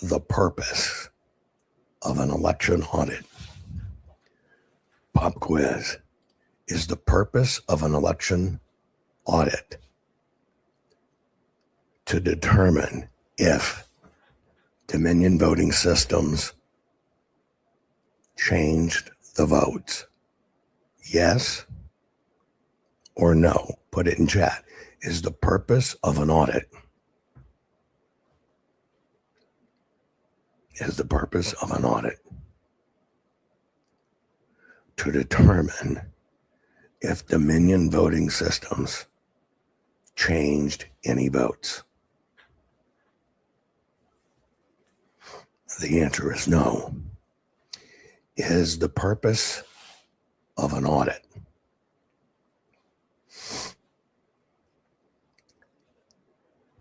the purpose of an election audit. Pop quiz. Is the purpose of an election audit to determine if Dominion voting systems changed the votes? Yes or no? Put it in chat. Is the purpose of an audit to determine if Dominion voting systems changed any votes? The answer is no. Is the purpose of an audit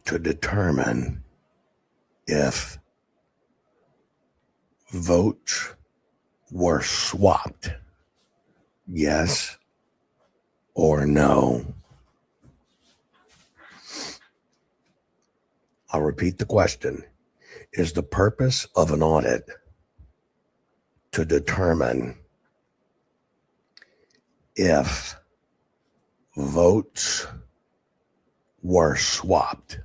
to determine if votes were swapped? Yes or no? I'll repeat the question. Is the purpose of an audit to determine if votes were swapped?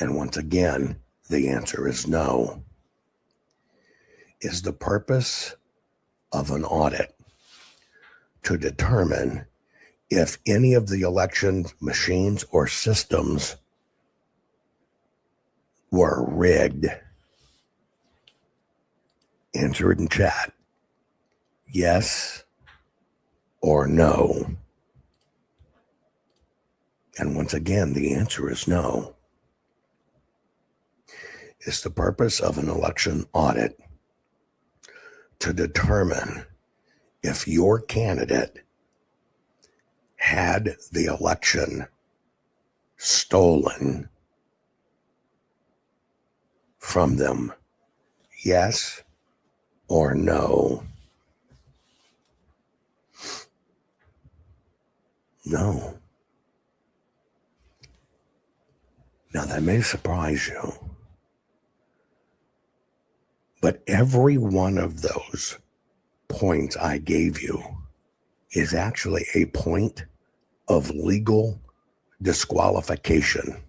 And once again, the answer is no. Is the purpose of an audit to determine if any of the election machines or systems were rigged? Answer it in chat. Yes or no. And once again, the answer is no. Is the purpose of an election audit to determine if your candidate had the election stolen from them? Yes or no? No. Now that may surprise you, but every one of those points I gave you is actually a point of legal disqualification.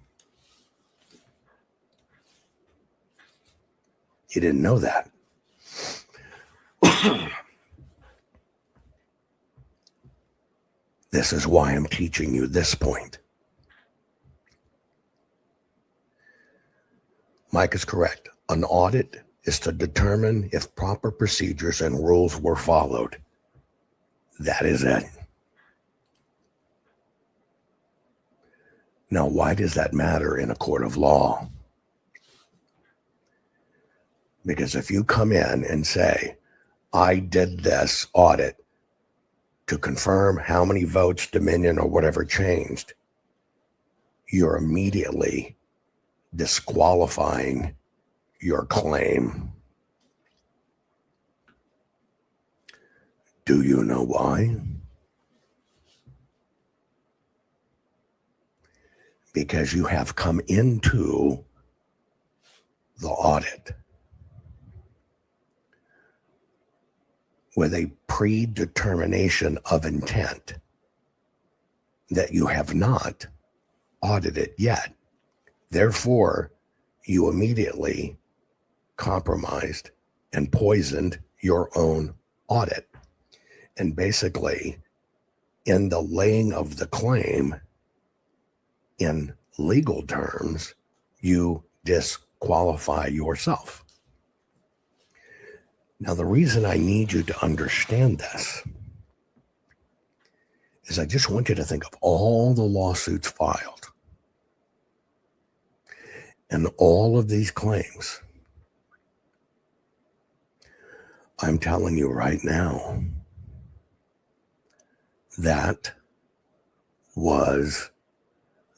You didn't know that. This is why I'm teaching you this point. Mike is correct. An audit is to determine if proper procedures and rules were followed. That is it. Now, why does that matter in a court of law? Because if you come in and say, I did this audit to confirm how many votes Dominion or whatever changed, you're immediately disqualifying your claim. Do you know why? Because you have come into the audit with a predetermination of intent that you have not audited yet. Therefore, you immediately compromised and poisoned your own audit. And basically, in the laying of the claim, in legal terms, you disqualify yourself. Now, the reason I need you to understand this is I just want you to think of all the lawsuits filed and all of these claims. I'm telling you right now, that was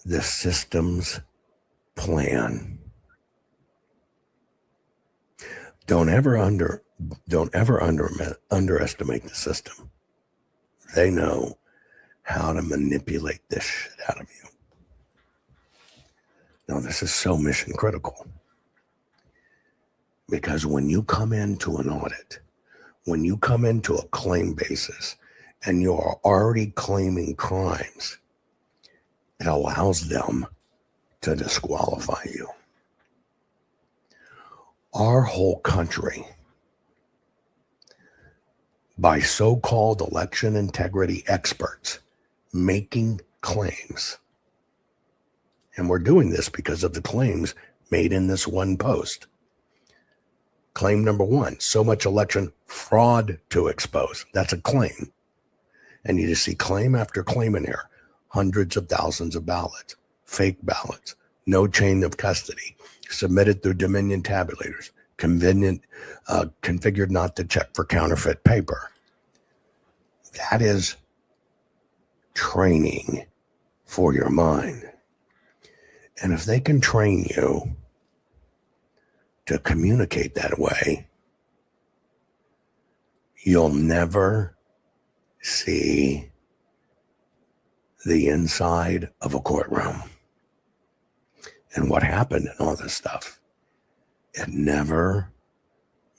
the system's plan. Don't ever underestimate the system. They know how to manipulate this shit out of you. Now, this is so mission critical. Because when you come into an audit, when you come into a claim basis, and you are already claiming crimes, it allows them to disqualify you. Our whole country, by so-called election integrity experts, making claims. And we're doing this because of the claims made in this one post. Claim number 1, so much election fraud to expose. That's a claim. And you just see claim after claim in here. Hundreds of thousands of ballots, fake ballots, no chain of custody, submitted through Dominion tabulators, configured not to check for counterfeit paper. That is training for your mind. And if they can train you to communicate that way, you'll never see the inside of a courtroom. And what happened in all this stuff, it never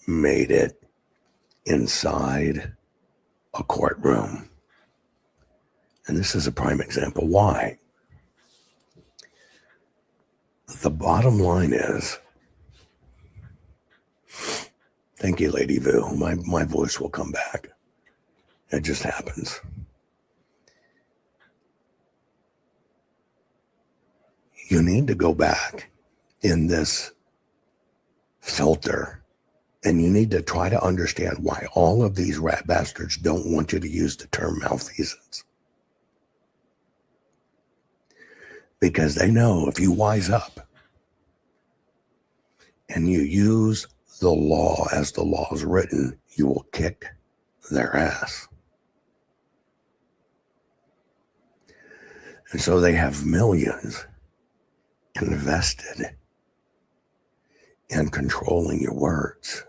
made it inside a courtroom. And this is a prime example. Why? The bottom line is, thank you, Lady Vu. My voice will come back. It just happens. You need to go back in this filter, and you need to try to understand why all of these rat bastards don't want you to use the term malfeasance. Because they know if you wise up and you use the law as the law is written, you will kick their ass. And so they have millions invested in controlling your words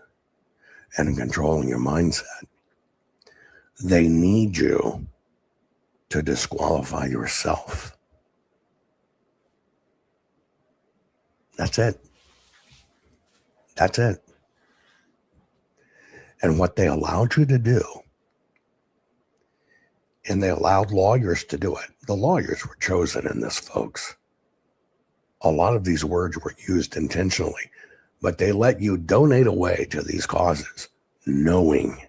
and in controlling your mindset. They need you to disqualify yourself. That's it. That's it. And what they allowed you to do, and they allowed lawyers to do it. The lawyers were chosen in this, folks. A lot of these words were used intentionally, but they let you donate away to these causes, knowing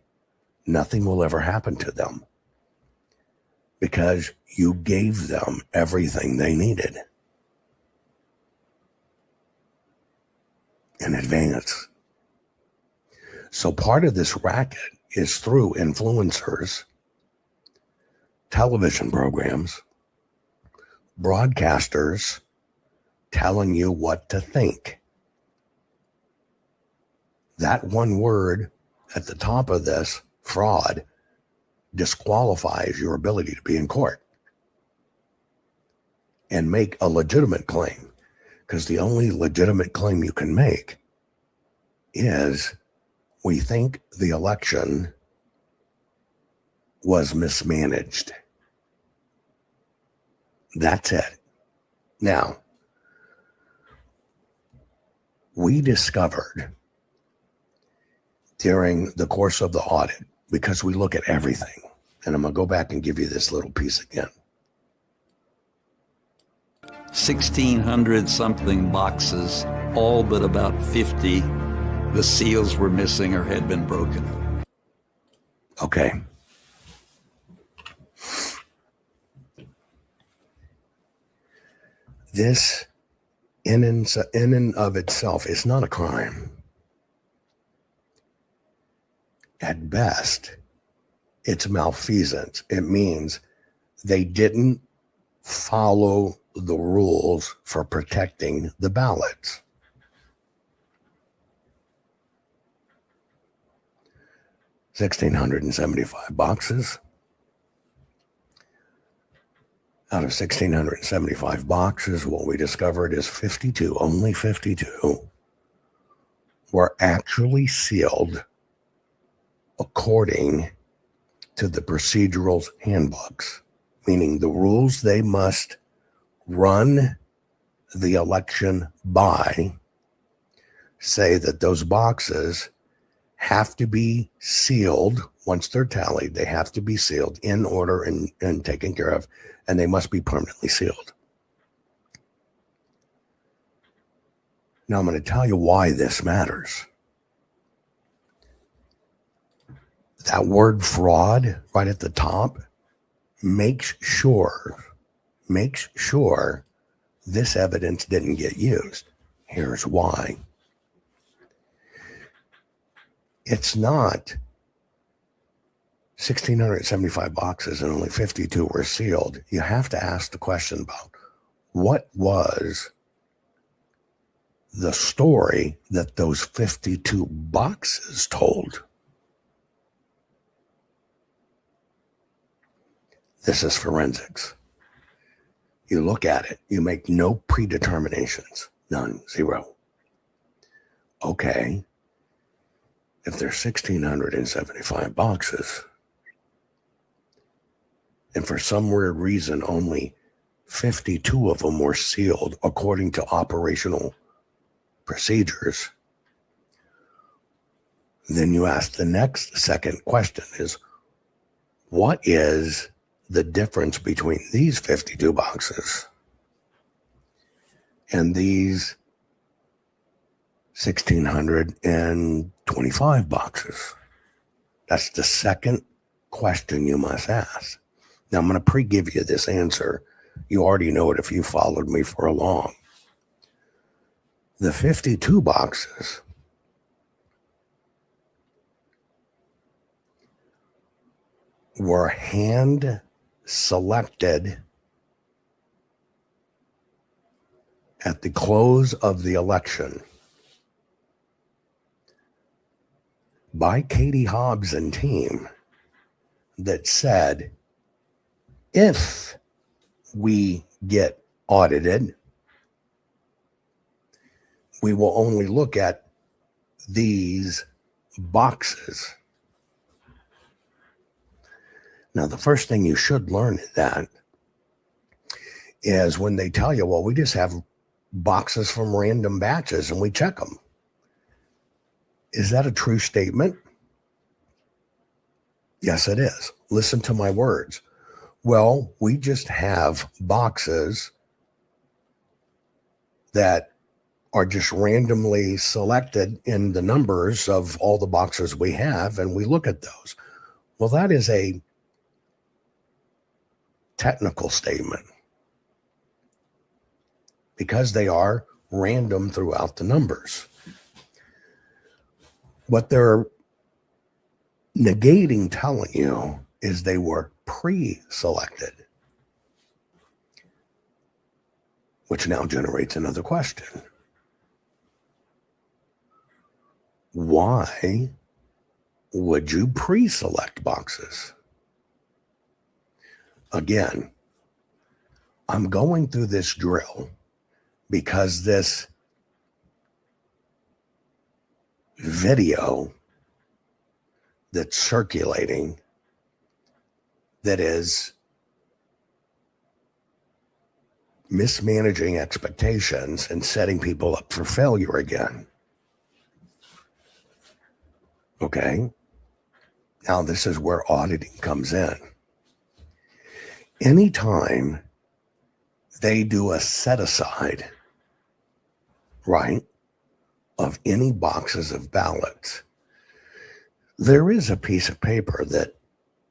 nothing will ever happen to them because you gave them everything they needed in advance. So part of this racket is through influencers, television programs, broadcasters telling you what to think. That one word at the top of this, fraud, disqualifies your ability to be in court and make a legitimate claim. Because the only legitimate claim you can make is, we think the election was mismanaged. That's it. Now, we discovered during the course of the audit, because we look at everything, and I'm going to go back and give you this little piece again. 1,600 something boxes, all but about 50, the seals were missing or had been broken. Okay. This, in and of itself, is not a crime. At best, it's malfeasance. It means they didn't follow the rules for protecting the ballots. $1,675 boxes. Out of 1,675 boxes, what we discovered is 52, only 52, were actually sealed according to the procedural's handbooks, meaning the rules they must run the election by say that those boxes have to be sealed. Once they're tallied, they have to be sealed in order and taken care of, and they must be permanently sealed. Now I'm going to tell you why this matters. That word fraud right at the top makes sure this evidence didn't get used. Here's why. It's not 1,675 boxes and only 52 were sealed. You have to ask the question about what was the story that those 52 boxes told. This is forensics. You look at it, you make no predeterminations, none, zero. Okay, if there's 1,675 boxes, and for some weird reason only 52 of them were sealed according to operational procedures, then you ask the second question is, what is the difference between these 52 boxes and these 1,625 boxes? That's the second question you must ask. Now, I'm going to pre-give you this answer. You already know it if you followed me for a long. The 52 boxes were hand selected at the close of the election by Katie Hobbs and team that said, if we get audited, we will only look at these boxes. Now, the first thing you should learn in that is when they tell you, well, we just have boxes from random batches and we check them. Is that a true statement? Yes, it is. Listen to my words. Well, we just have boxes that are just randomly selected in the numbers of all the boxes we have, and we look at those. Well, that is a technical statement because they are random throughout the numbers. What they're negating telling you is they were pre-selected, which now generates another question. Why would you pre-select boxes? Again, I'm going through this drill because this video that's circulating that is mismanaging expectations and setting people up for failure again. Okay? Now, this is where auditing comes in. Anytime they do a set aside, right, of any boxes of ballots, there is a piece of paper that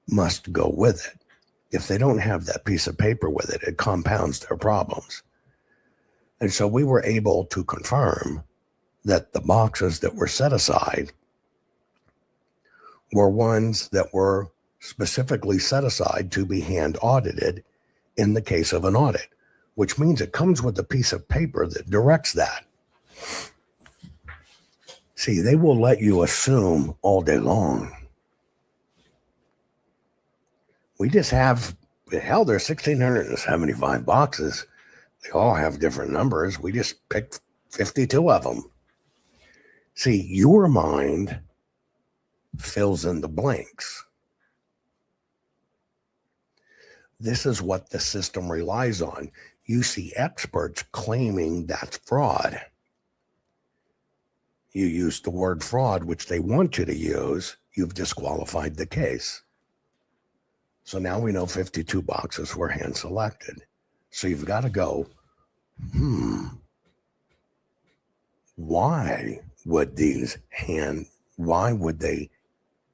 must go with it. If they don't have that piece of paper with it, it compounds their problems. And so we were able to confirm that the boxes that were set aside were ones that were specifically set aside to be hand audited in the case of an audit, which means it comes with a piece of paper that directs that. See, they will let you assume all day long. We just have, hell, there's 1,675 boxes. They all have different numbers. We just picked 52 of them. See, your mind fills in the blanks. This is what the system relies on. You see experts claiming that's fraud. You use the word fraud, which they want you to use. You've disqualified the case. So now we know 52 boxes were hand selected. So you've got to go, why would they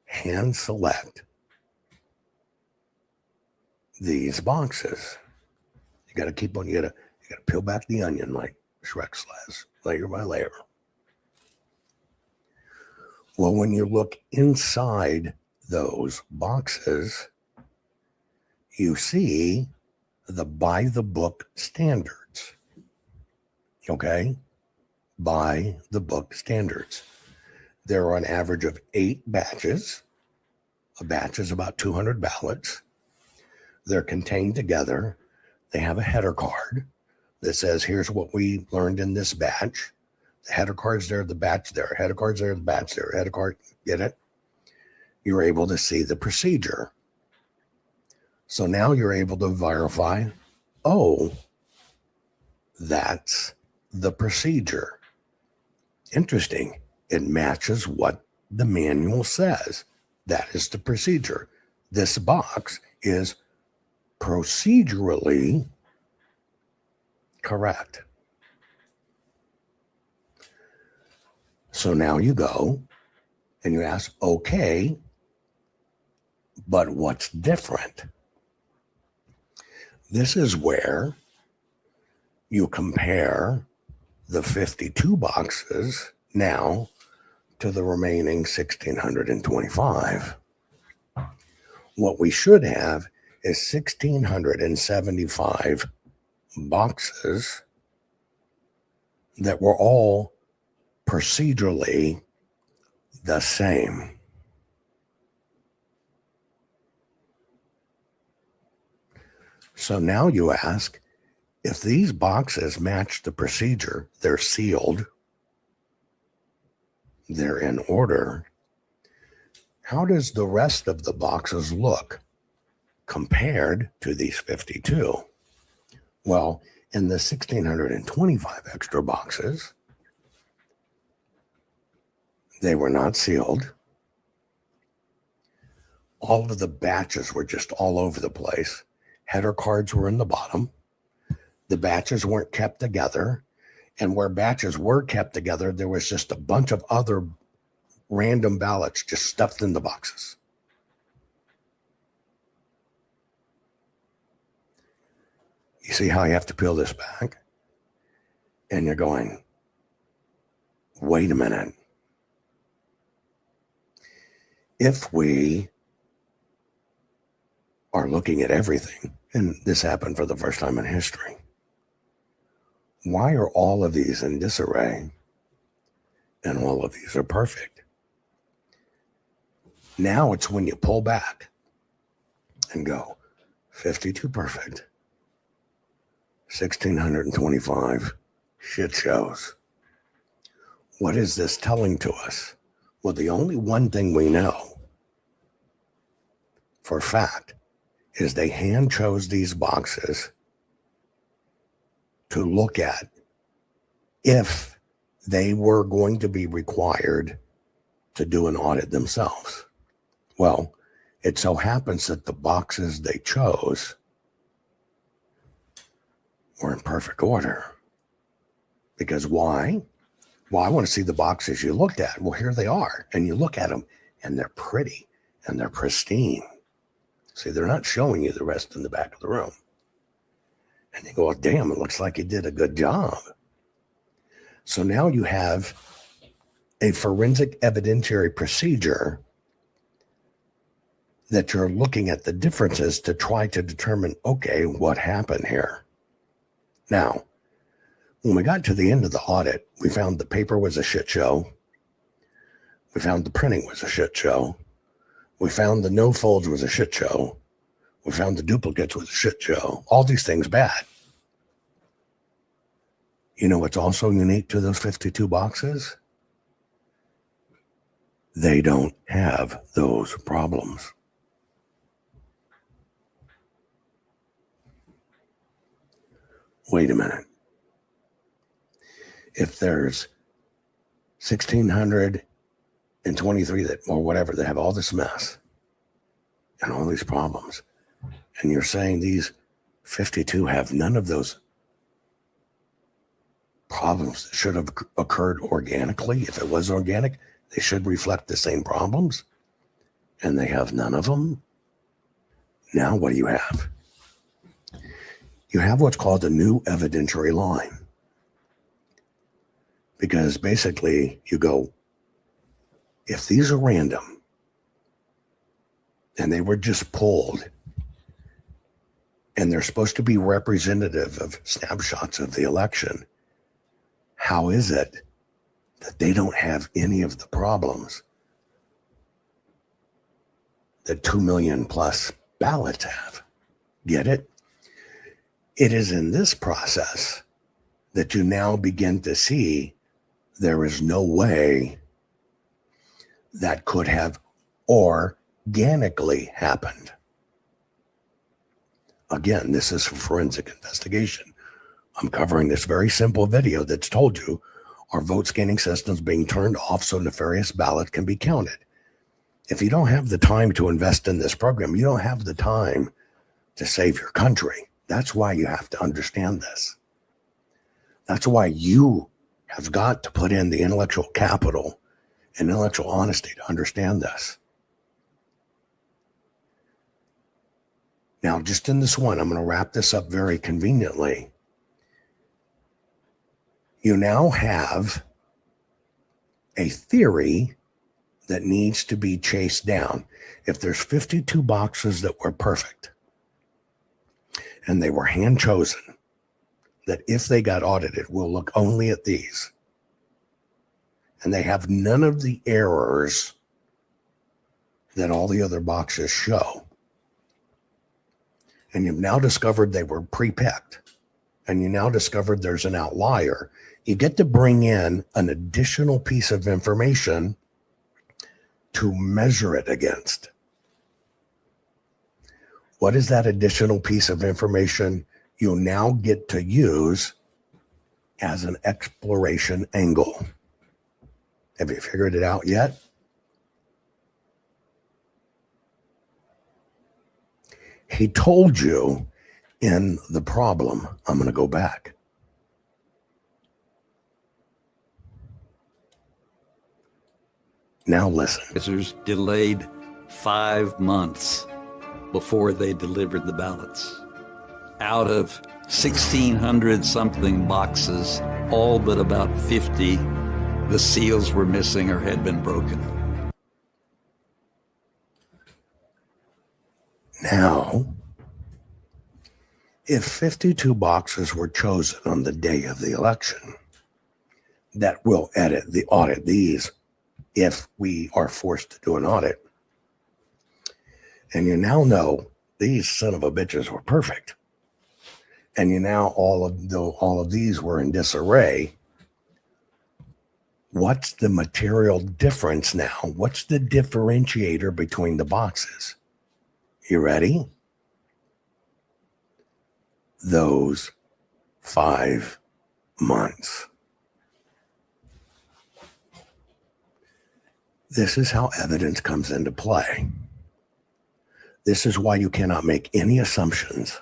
hand select these boxes? You got to keep on, you got to peel back the onion like Shrek says, layer by layer. Well, when you look inside those boxes, you see the by the book standards. Okay? By the book standards. There are an average of 8 batches. A batch is about 200 ballots. They're contained together. They have a header card that says, here's what we learned in this batch. The header card's there, the batch there. Header card's there, the batch there. Header card, get it? You're able to see the procedure. So now you're able to verify, oh, that's the procedure. Interesting. It matches what the manual says. That is the procedure. this box is procedurally correct. So now you go and you ask, okay, but what's different? This is where you compare the 52 boxes now to the remaining 1,625. What we should have is 1,675 boxes that were all procedurally the same. So now you ask, if these boxes match the procedure, they're sealed, they're in order, how does the rest of the boxes look compared to these 52? Well, in the 1,625 extra boxes, they were not sealed. All of the batches were just all over the place. Header cards were in the bottom. The batches weren't kept together. And where batches were kept together, there was just a bunch of other random ballots just stuffed in the boxes. You see how you have to peel this back? And you're going, wait a minute. If we are looking at everything, and this happened for the first time in history, why are all of these in disarray and all of these are perfect? Now it's when you pull back and go 52 perfect, 1,625 shit shows. What is this telling to us? Well, the only one thing we know for a fact is they hand chose these boxes to look at if they were going to be required to do an audit themselves. Well, it so happens that the boxes they chose were in perfect order. Because why? Well, I want to see the boxes you looked at. Well, here they are. And you look at them and they're pretty and they're pristine. See, they're not showing you the rest in the back of the room. And you go, oh, damn, it looks like you did a good job. So now you have a forensic evidentiary procedure that you're looking at the differences to try to determine, okay, what happened here? Now, when we got to the end of the audit, we found the paper was a shit show. We found the printing was a shit show. We found the no folds was a shit show. We found the duplicates was a shit show. All these things bad. You know what's also unique to those 52 boxes? They don't have those problems. Wait a minute. If there's 1,623 that, or whatever, that have all this mess and all these problems, and you're saying these 52 have none of those problems that should have occurred organically. If it was organic, they should reflect the same problems, and they have none of them. Now what do you have? You have what's called a new evidentiary line. Because basically you go, if these are random and they were just pulled and they're supposed to be representative of snapshots of the election, how is it that they don't have any of the problems that 2 million plus ballots have? Get it? It is in this process that you now begin to see there is no way that could have organically happened. Again, this is a forensic investigation. I'm covering this very simple video that's told you our vote scanning system's being turned off so nefarious ballots can be counted. If you don't have the time to invest in this program, you don't have the time to save your country. That's why you have to understand this. That's why you have got to put in the intellectual capital and intellectual honesty to understand this. Now, just in this one, I'm going to wrap this up very conveniently. You now have a theory that needs to be chased down. If there's 52 boxes that were perfect and they were hand chosen, that if they got audited, we'll look only at these. And they have none of the errors that all the other boxes show. And you've now discovered they were pre-picked. And you now discovered there's an outlier. You get to bring in an additional piece of information to measure it against. What is that additional piece of information you'll now get to use as an exploration angle? Have you figured it out yet? He told you in the problem. I'm going to go back. Now listen. Officers delayed 5 months before they delivered the ballots. Out of 1,600 something boxes, all but about 50, the seals were missing or had been broken. Now, if 52 boxes were chosen on the day of the election, that will audit these if we are forced to do an audit. And you now know these son of a bitches were perfect. And you now all of these were in disarray. What's the material difference now? What's the differentiator between the boxes? You ready? Those 5 months. This is how evidence comes into play. This is why you cannot make any assumptions.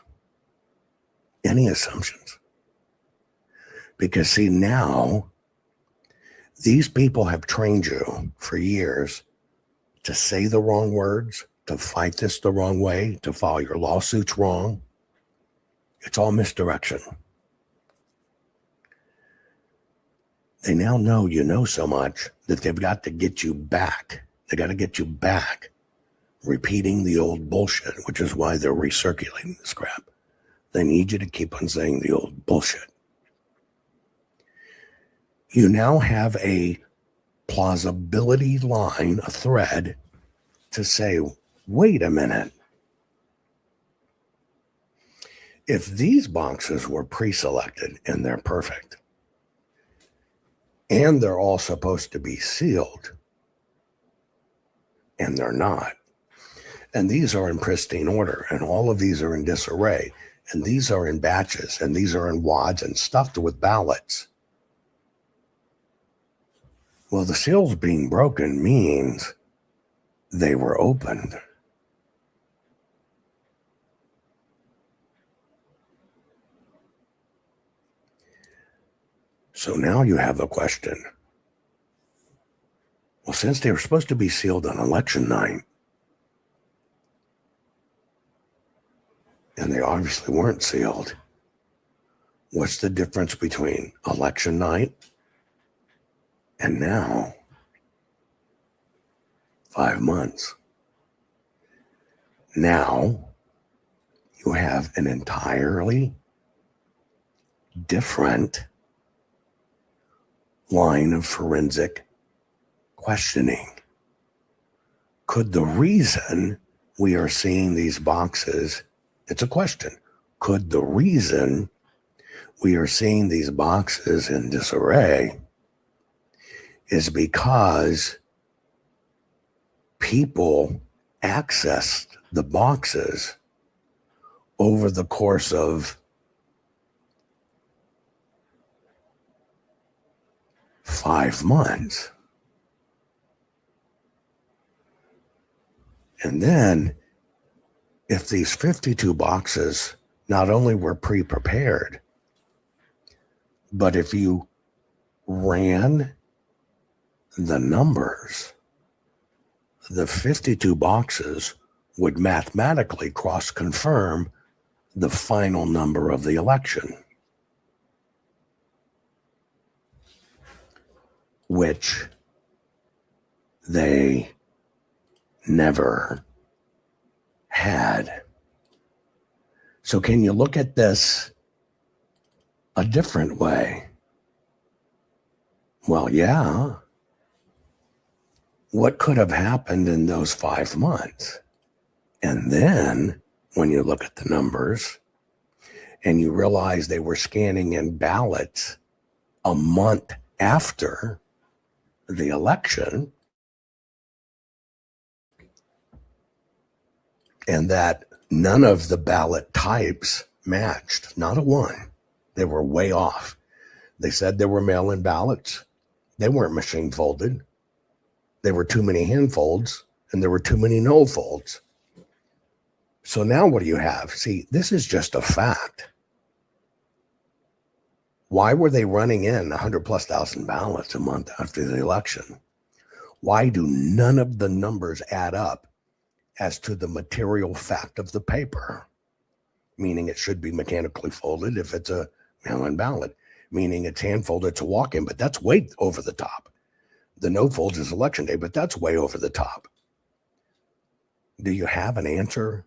Any assumptions. Because see, now these people have trained you for years to say the wrong words, to fight this the wrong way, to file your lawsuits wrong. It's all misdirection. They now know you know so much that they've got to get you back. They got to get you back repeating the old bullshit, which is why they're recirculating this crap. They need you to keep on saying the old bullshit. You now have a plausibility line, a thread, to say, wait a minute. If these boxes were pre-selected and they're perfect, and they're all supposed to be sealed, and they're not, and these are in pristine order, and all of these are in disarray, and these are in batches, and these are in wads and stuffed with ballots. Well, the seals being broken means they were opened. So now you have a question. Well, since they were supposed to be sealed on election night, and they obviously weren't sealed, what's the difference between election night and now? 5 months. Now you have an entirely different line of forensic questioning. Could the reason we are seeing these boxes, it's a question, could the reason we are seeing these boxes in disarray is because people accessed the boxes over the course of 5 months? And then, if these 52 boxes not only were pre-prepared, but if you ran the numbers, the 52 boxes would mathematically cross-confirm the final number of the election, which they never had. So can you look at this a different way? Well, yeah. What could have happened in those 5 months? And then when you look at the numbers and you realize they were scanning in ballots a month after the election, and that none of the ballot types matched, not a one. They were way off. They said there were mail-in ballots. They weren't machine folded. There were too many hand folds, and there were too many no folds. So now what do you have? See, this is just a fact. Why were they running in 100,000+ ballots a month after the election? Why do none of the numbers add up as to the material fact of the paper? Meaning it should be mechanically folded if it's a mail-in ballot. Meaning it's hand folded, it's a walk-in, but that's way over the top. The no folds is election day, but that's way over the top. Do you have an answer?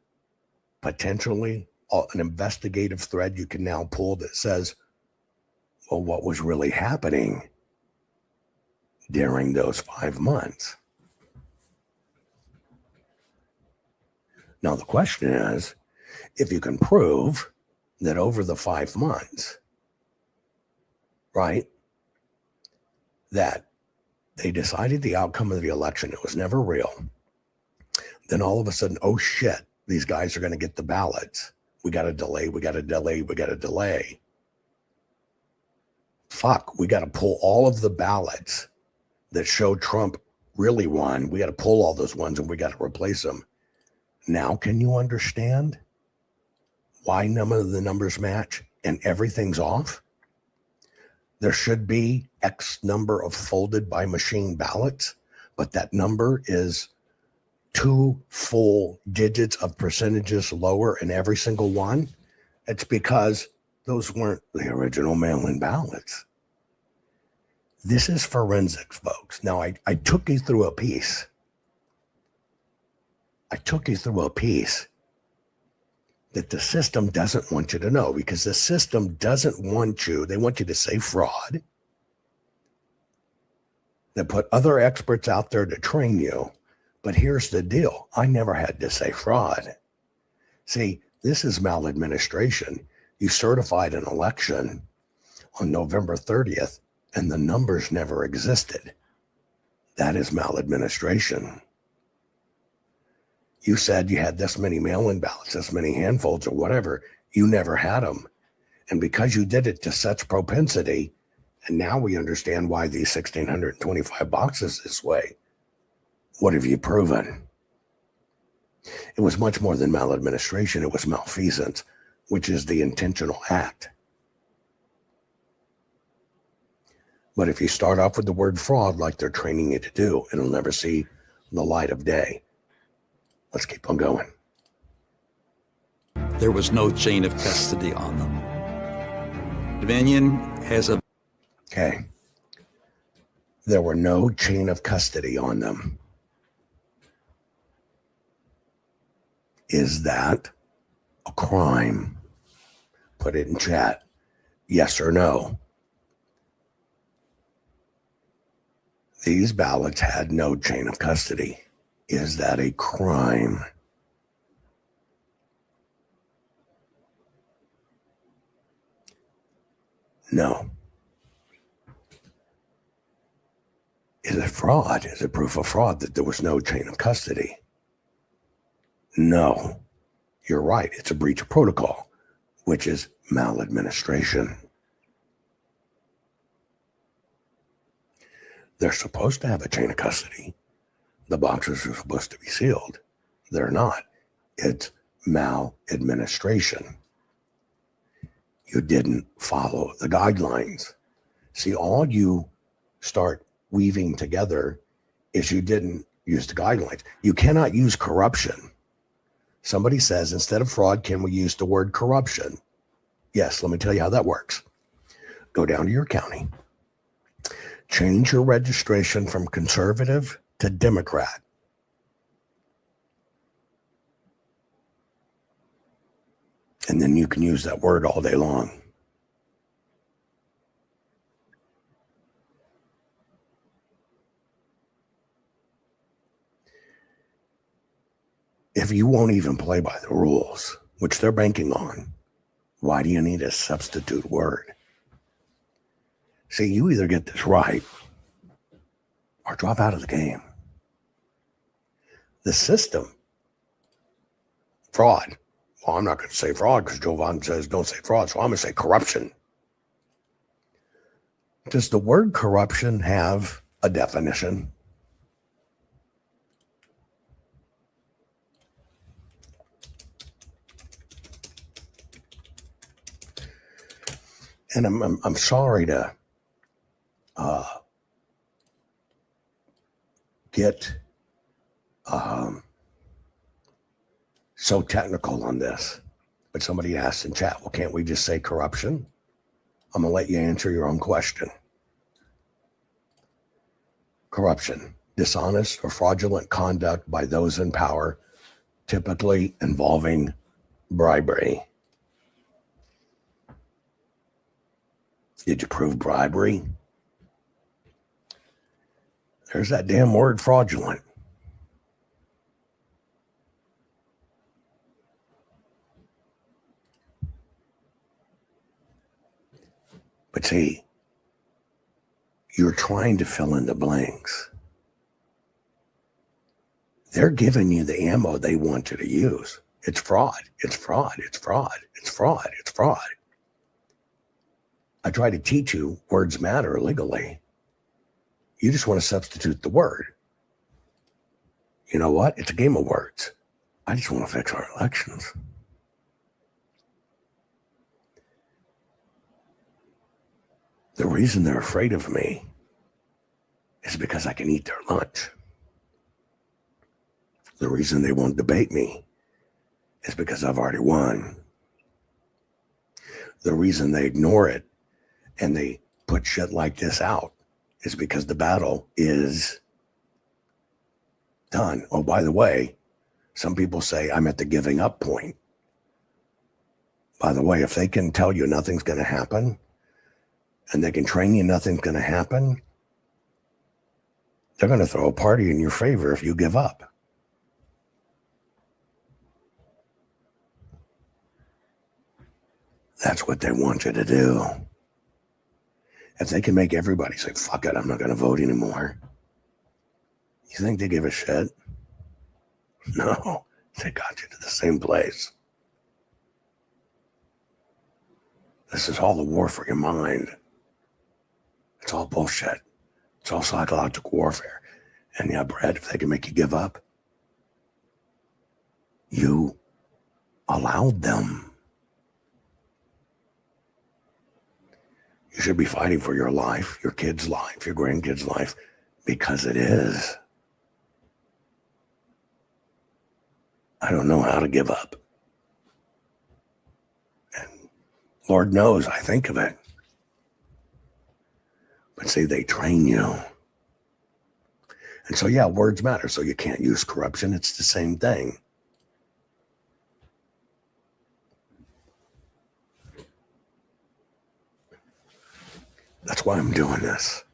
Potentially an investigative thread you can now pull that says, well, what was really happening during those 5 months? Now, the question is, if you can prove that over the 5 months, right, that they decided the outcome of the election, it was never real. Then all of a sudden, oh shit, these guys are going to get the ballots. We got to delay, we got to delay, we got to delay. Fuck, we got to pull all of the ballots that show Trump really won. We got to pull all those ones and we got to replace them. Now, can you understand why none of the numbers match and everything's off? There should be X number of folded by machine ballots, but that number is 2 full digits of percentages lower in every single one. It's because those weren't the original mail-in ballots. This is forensics, folks. Now, I took you through a piece. That the system doesn't want you to know, because the system doesn't want you. They want you to say fraud. They put other experts out there to train you. But here's the deal. I never had to say fraud. See, this is maladministration. You certified an election on November 30th, and the numbers never existed. That is maladministration. You said you had this many mail-in ballots, this many handfolds or whatever. You never had them. And because you did it to such propensity, and now we understand why these 1,625 boxes this way. What have you proven? It was much more than maladministration. It was malfeasance, which is the intentional act. But if you start off with the word fraud like they're training you to do, it'll never see the light of day. Let's keep on going. There was no chain of custody on them. Dominion has a... Okay. There were no chain of custody on them. Is that a crime? Put it in chat. Yes or no. These ballots had no chain of custody. Is that a crime? No. Is it fraud? Is it proof of fraud that there was no chain of custody? No. You're right. It's a breach of protocol, which is maladministration. They're supposed to have a chain of custody. The boxes are supposed to be sealed. They're not. It's maladministration. You didn't follow the guidelines. See, all you start weaving together is you didn't use the guidelines. You cannot use corruption. Somebody says, instead of fraud, can we use the word corruption? Yes, let me tell you how that works. Go down to your county. Change your registration from conservative to Democrat. And then you can use that word all day long. If you won't even play by the rules, which they're banking on, why do you need a substitute word? See, you either get this right or drop out of the game. The system, fraud. Well, I'm not going to say fraud because Jovan says don't say fraud, so I'm going to say corruption. Does the word corruption have a definition? And I'm sorry to get so technical on this, but somebody asked in chat, well, can't we just say corruption? I'm going to let you answer your own question. Corruption, dishonest or fraudulent conduct by those in power, typically involving bribery. Did you prove bribery? There's that damn word fraudulent. But see, you're trying to fill in the blanks. They're giving you the ammo they want you to use. It's fraud. It's fraud. It's fraud. It's fraud. It's fraud. I try to teach you words matter legally. You just want to substitute the word. You know what? It's a game of words. I just want to fix our elections. The reason they're afraid of me is because I can eat their lunch. The reason they won't debate me is because I've already won. The reason they ignore it and they put shit like this out is because the battle is done. Oh, by the way, some people say I'm at the giving up point. By the way, if they can tell you nothing's going to happen and they can train you nothing's going to happen, they're going to throw a party in your favor if you give up. That's what they want you to do. If they can make everybody say, fuck it, I'm not going to vote anymore. You think they give a shit? No, they got you to the same place. This is all a war for your mind. It's all bullshit. It's all psychological warfare. And yeah, Brad, if they can make you give up, you allowed them. You should be fighting for your life, your kid's life, your grandkid's life, because it is. I don't know how to give up. And Lord knows I think of it. But see, they train you. And so, yeah, words matter. So you can't use corruption. It's the same thing. That's why I'm doing this.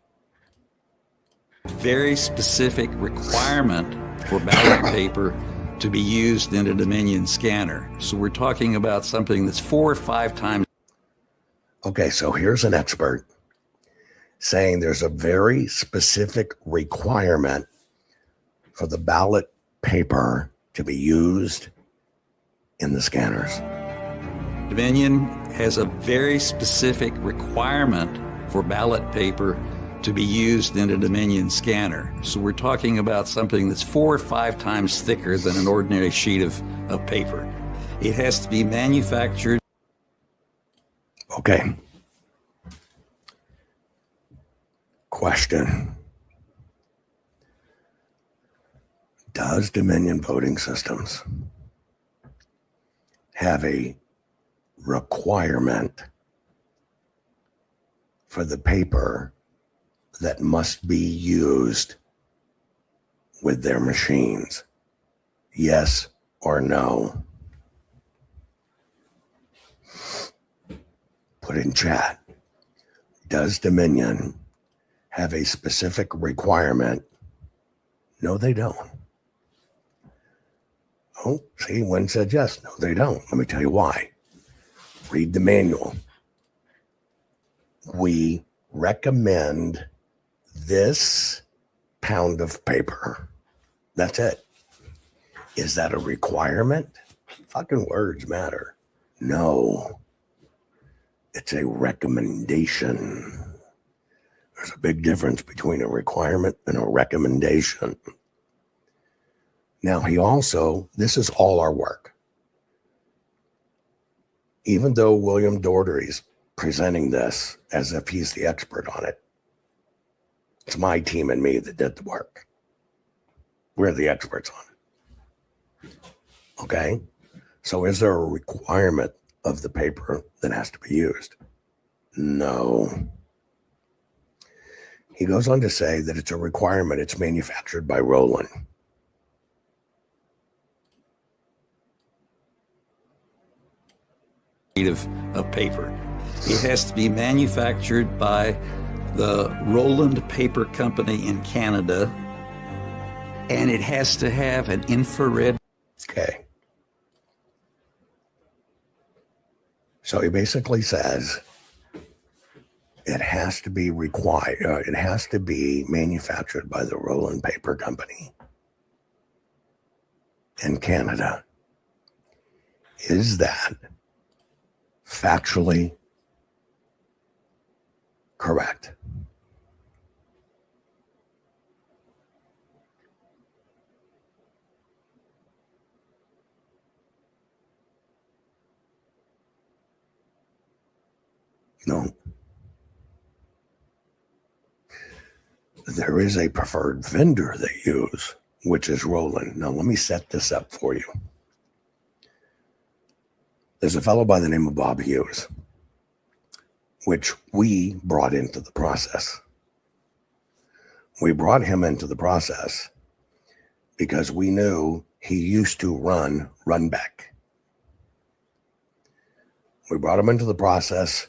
Very specific requirement for ballot paper to be used in a Dominion scanner. So we're talking about something that's 4 or 5 times. Okay, so here's an expert saying there's a very specific requirement for the ballot paper to be used in the scanners. Dominion has a very specific requirement for ballot paper to be used in a Dominion scanner. So we're talking about something that's 4 or 5 times thicker than an ordinary sheet of paper. It has to be manufactured. Okay. Question. Does Dominion Voting Systems have a requirement for the paper that must be used with their machines? Yes or no? Put in chat. Does Dominion have a specific requirement? No, they don't. Oh, see, one said yes. No, they don't. Let me tell you why. Read the manual. We recommend this pound of paper. That's it. Is that a requirement? Fucking words matter. No. It's a recommendation. There's a big difference between a requirement and a recommendation. Now, this is all our work. Even though William Daugherty's presenting this as if he's the expert on it, it's my team and me that did the work. We're the experts on it. Okay? So is there a requirement of the paper that has to be used? No. He goes on to say that it's a requirement. It's manufactured by Roland. Of paper. It has to be manufactured by the Roland Paper Company in Canada, and it has to have an infrared. Okay. So he basically says it has to be required. It has to be manufactured by the Roland Paper Company in Canada. Is that factually correct? No. There is a preferred vendor they use, which is Roland. Now, let me set this up for you. There's a fellow by the name of Bob Hughes, which we brought into the process. We brought him into the process because we knew he used to run Runback. We brought him into the process.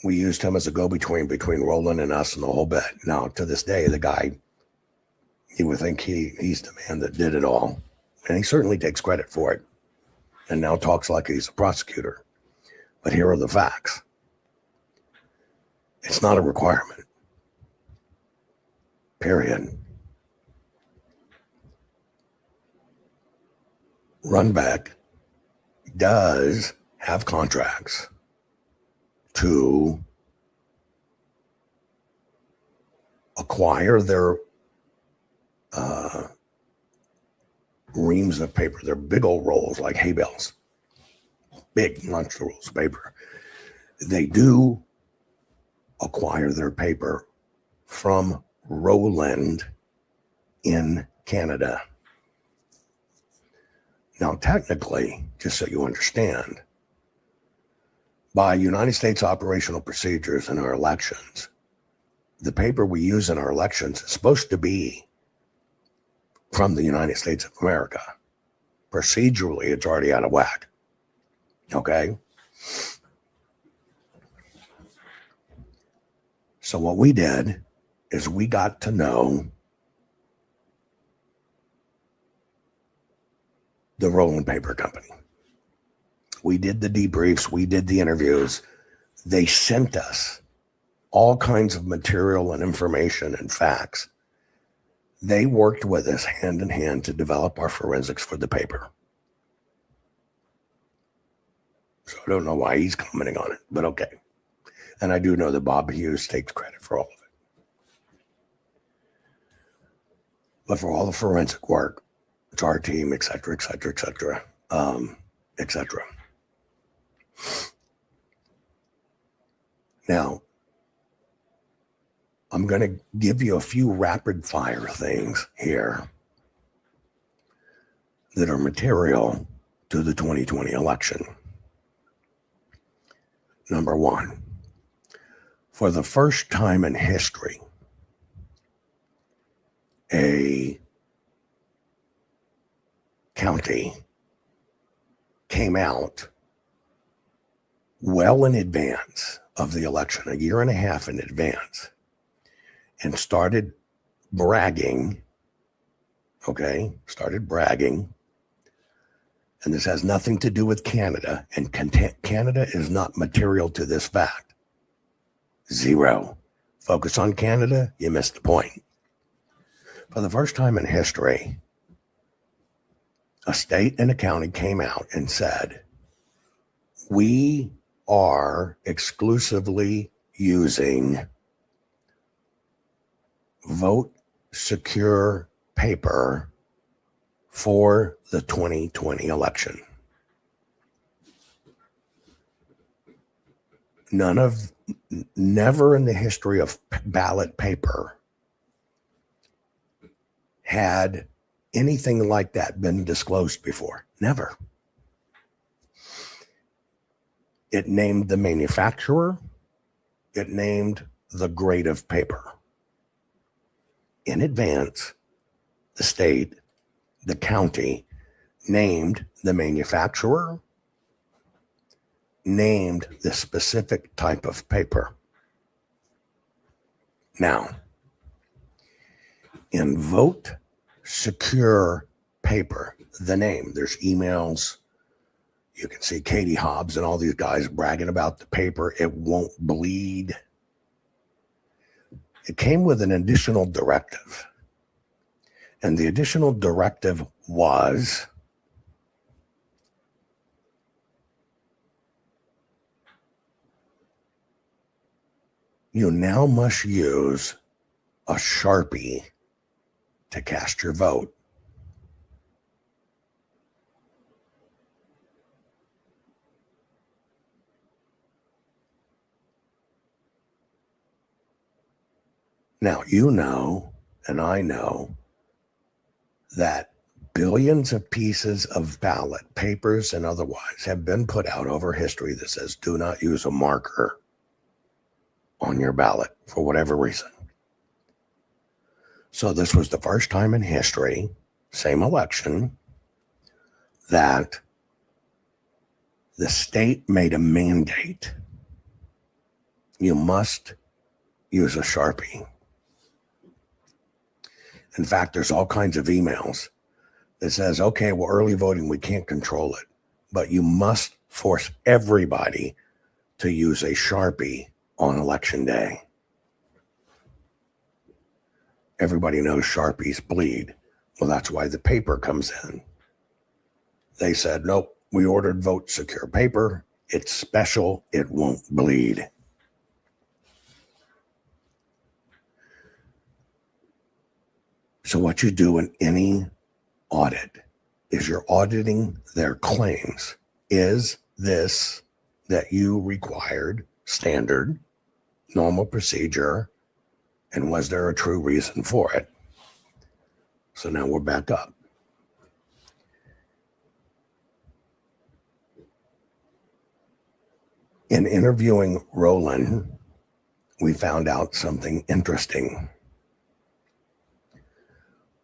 We used him as a go-between between Roland and us and the whole bit. Now, to this day, the guy, you would think he's the man that did it all. And he certainly takes credit for it. And now talks like he's a prosecutor. But here are the facts. It's not a requirement. Period. Runback does have contracts to acquire their reams of paper. They're big old rolls like hay bales. Big monster rolls of paper. They do acquire their paper from Roland in Canada. Now, technically, just so you understand, by United States operational procedures in our elections, the paper we use in our elections is supposed to be from the United States of America. Procedurally, it's already out of whack. Okay? So what we did is we got to know the Roland Paper Company. We did the debriefs. We did the interviews. They sent us all kinds of material and information and facts. They worked with us hand in hand to develop our forensics for the paper. So I don't know why he's commenting on it, but okay. And I do know that Bob Hughes takes credit for all of it. but for all the forensic work, it's our team, et cetera, et cetera, et cetera, et cetera. Now, I'm going to give you a few rapid fire things here that are material to the 2020 election. Number one, for the first time in history, a county came out well in advance of the election, a year and a half in advance, and started bragging, and this has nothing to do with Canada, and Canada is not material to this fact. Zero. Focus on Canada, you missed the point. For the first time in history, a state and a county came out and said, we are exclusively using vote secure paper for the 2020 election. Never in the history of ballot paper had anything like that been disclosed before. Never. It named the manufacturer. It named the grade of paper. In advance, the state, the county, named the manufacturer, named the specific type of paper. Now, in vote secure paper, the name, there's emails. You can see Katie Hobbs and all these guys bragging about the paper. It won't bleed. It came with an additional directive. And the additional directive was you now must use a Sharpie to cast your vote. Now, you know, and I know, that billions of pieces of ballot papers and otherwise have been put out over history that says do not use a marker on your ballot for whatever reason. So this was the first time in history, same election, that the state made a mandate. You must use a Sharpie. In fact, there's all kinds of emails that says, okay, well, early voting, we can't control it, but you must force everybody to use a Sharpie on election day. Everybody knows Sharpies bleed. Well, that's why the paper comes in. They said, nope, we ordered vote secure paper. It's special. It won't bleed. So what you do in any audit is you're auditing their claims. Is this that you required standard, normal procedure, and was there a true reason for it? So now we're back up. In interviewing Roland, we found out something interesting.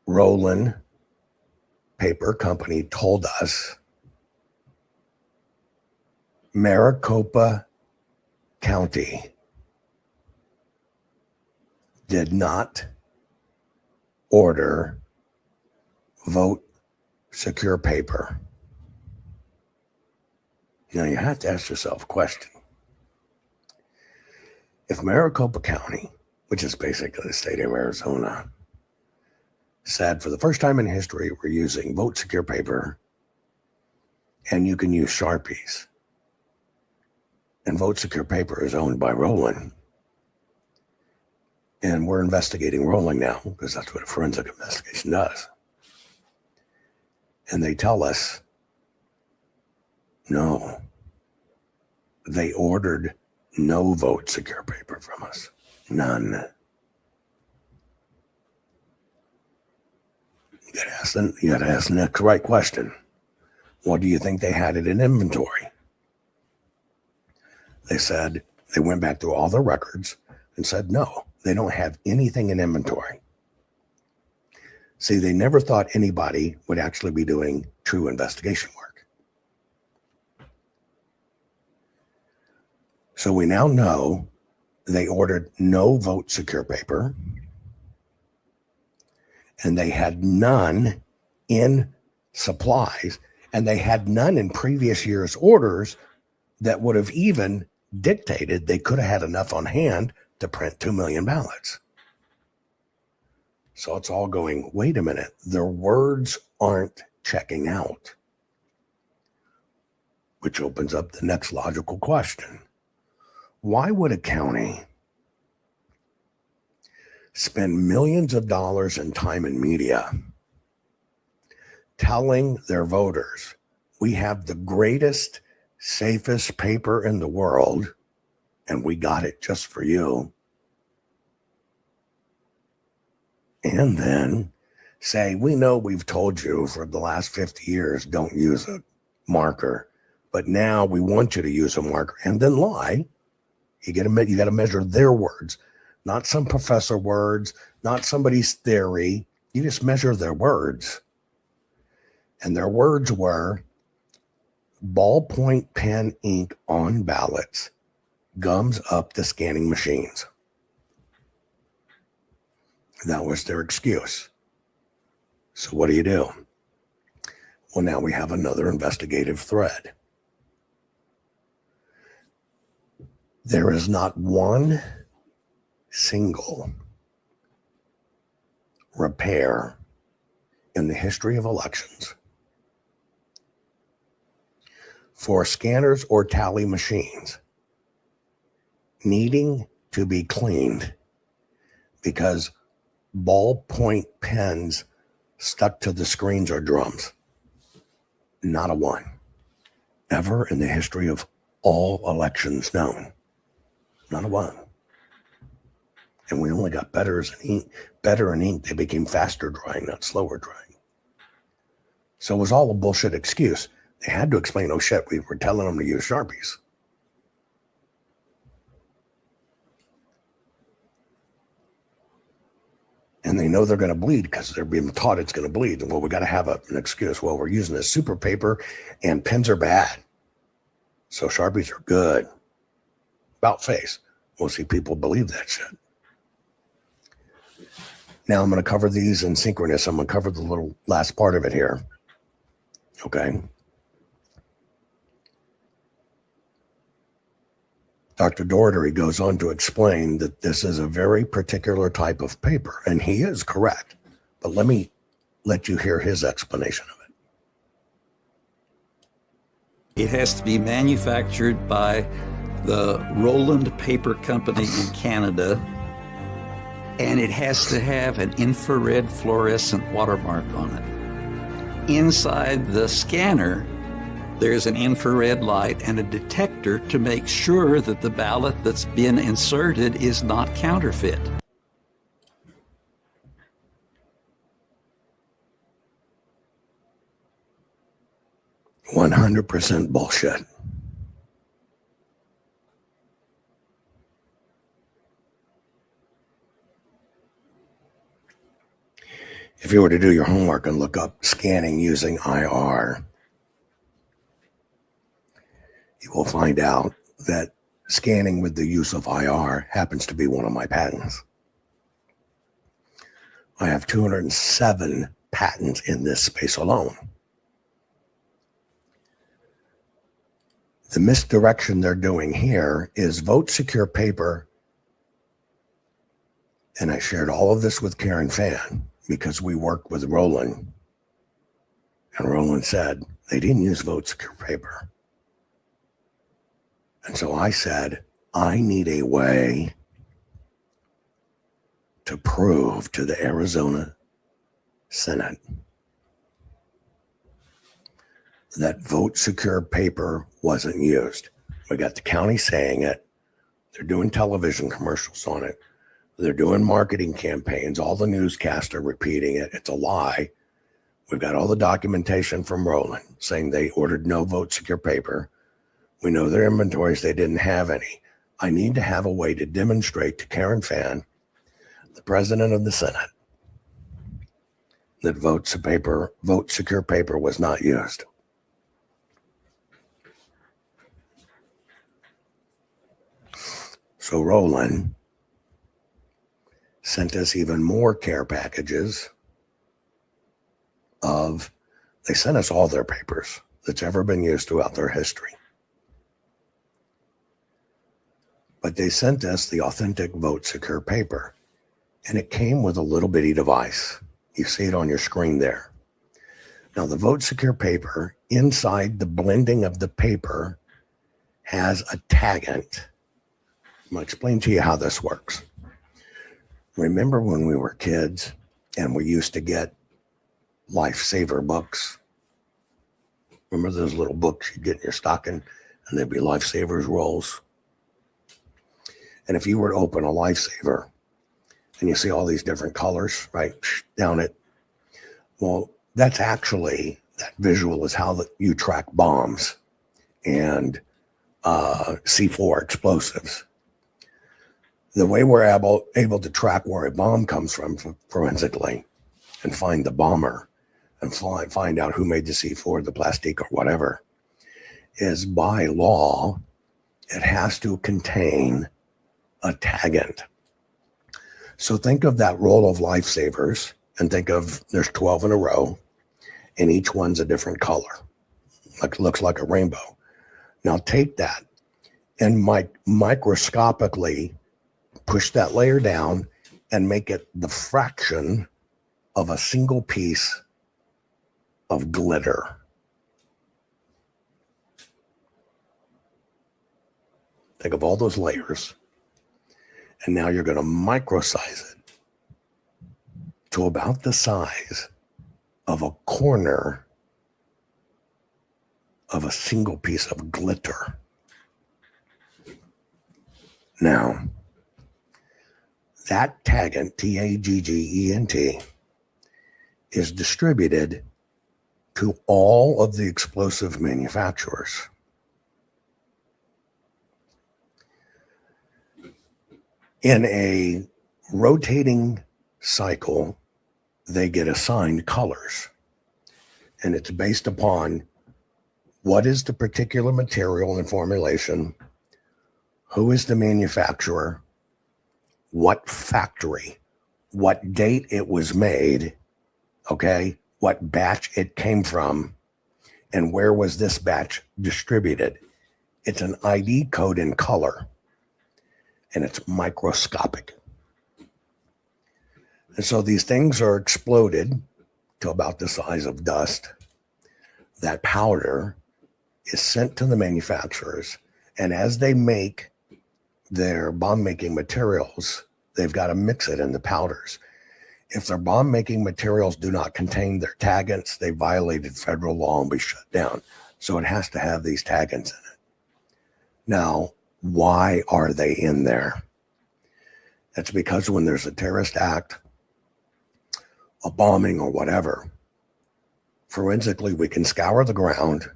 Roland Paper Company told us Maricopa County did not order vote secure paper. Now you have to ask yourself a question. If Maricopa County, which is basically the state of Arizona, said for the first time in history, we're using vote secure paper and you can use Sharpies, and vote secure paper is owned by Roland, And we're investigating rolling now because that's what a forensic investigation does. And they tell us, no, they ordered no vote secure paper from us. None. You gotta ask the next right question. What do you think they had it in inventory? They said, they went back through all their records and said, no, they don't have anything in inventory. See, they never thought anybody would actually be doing true investigation work. So we now know they ordered no vote secure paper, and they had none in supplies, and they had none in previous year's orders that would have even dictated they could have had enough on hand to print 2 million ballots. So it's all going, wait a minute, their words aren't checking out. Which opens up the next logical question. Why would a county spend millions of dollars in time and media telling their voters, we have the greatest, safest paper in the world, and we got it just for you, and then say, we know we've told you for the last 50 years, don't use a marker, but now we want you to use a marker, and then lie. You got to measure their words, not some professor words, not somebody's theory. You just measure their words. And their words were ballpoint pen ink on ballots gums up the scanning machines. That was their excuse. So what do? Well, now we have another investigative thread. There is not one single repair in the history of elections for scanners or tally machines needing to be cleaned because ballpoint pens stuck to the screens or drums. Not a one. Ever in the history of all elections known. Not a one. And we only got better in ink. They became faster drying, not slower drying. So it was all a bullshit excuse. They had to explain, oh shit, we were telling them to use Sharpies. And they know they're going to bleed because they're being taught it's going to bleed. Well, we got to have an excuse. Well, we're using this super paper and pens are bad. So Sharpies are good. About face. We'll see people believe that shit. Now I'm going to cover these in synchronous. I'm going to cover the little last part of it here. Okay. Dr. Doherty goes on to explain that this is a very particular type of paper, and he is correct. But let me let you hear his explanation of it. It has to be manufactured by the Roland Paper Company in Canada, and it has to have an infrared fluorescent watermark on it. Inside the scanner, there's an infrared light and a detector to make sure that the ballot that's been inserted is not counterfeit. %100 bullshit. If you were to do your homework and look up scanning using IR, you will find out that scanning with the use of IR happens to be one of my patents. I have 207 patents in this space alone. The misdirection they're doing here is vote secure paper. And I shared all of this with Karen Fan because we work with Roland. And Roland said they didn't use vote secure paper. And so I said, I need a way to prove to the Arizona Senate that vote secure paper wasn't used. We got the county saying it. They're doing television commercials on it. They're doing marketing campaigns. All the newscasts are repeating it. It's a lie. We've got all the documentation from Roland saying they ordered no vote secure paper. We know their inventories, they didn't have any. I need to have a way to demonstrate to Karen Fann, the president of the Senate, that vote secure paper was not used. So Roland sent us even more care packages they sent us all their papers that's ever been used throughout their history. But they sent us the authentic vote secure paper, and it came with a little bitty device. You see it on your screen there. Now, the vote secure paper, inside the blending of the paper, has a tagant. I'm going to explain to you how this works. Remember when we were kids and we used to get lifesaver books? Remember those little books you get in your stocking and there'd be lifesavers rolls? And if you were to open a lifesaver and you see all these different colors right down it, well, that's actually, that visual is how you track bombs and C4 explosives. The way we're able to track where a bomb comes from forensically and find the bomber and find out who made the C4, the plastic or whatever, is by law, it has to contain a tagant. So think of that roll of lifesavers and think of there's 12 in a row and each one's a different color. Looks like a rainbow. Now take that and microscopically push that layer down and make it the fraction of a single piece of glitter. Think of all those layers. And now you're going to microsize it to about the size of a corner of a single piece of glitter. Now, that tagant, T-A-G-G-E-N-T, is distributed to all of the explosive manufacturers. In a rotating cycle, they get assigned colors, and it's based upon what is the particular material and formulation, who is the manufacturer, what factory, what date it was made, okay, what batch it came from, and where was this batch distributed. It's an ID code in color, and it's microscopic. And so these things are exploded to about the size of dust. That powder is sent to the manufacturers, and as they make their bomb-making materials, they've got to mix it in the powders. If their bomb-making materials do not contain their tagans, they violated federal law and be shut down. So it has to have these tagans in it. Now, why are they in there? It's because when there's a terrorist act, a bombing or whatever, forensically, we can scour the ground,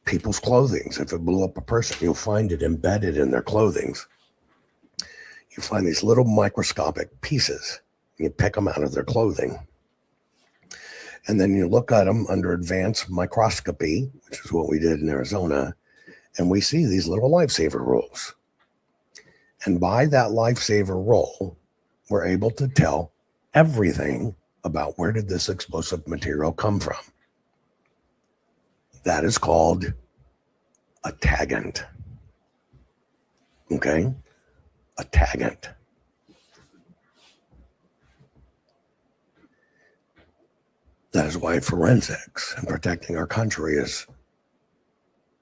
people's clothing. If it blew up a person, you'll find it embedded in their clothing. You find these little microscopic pieces, and you pick them out of their clothing. And then you look at them under advanced microscopy, which is what we did in Arizona, and we see these little lifesaver rolls. And by that lifesaver roll, we're able to tell everything about where did this explosive material come from. That is called a tagant. Okay? A tagant. That is why forensics and protecting our country is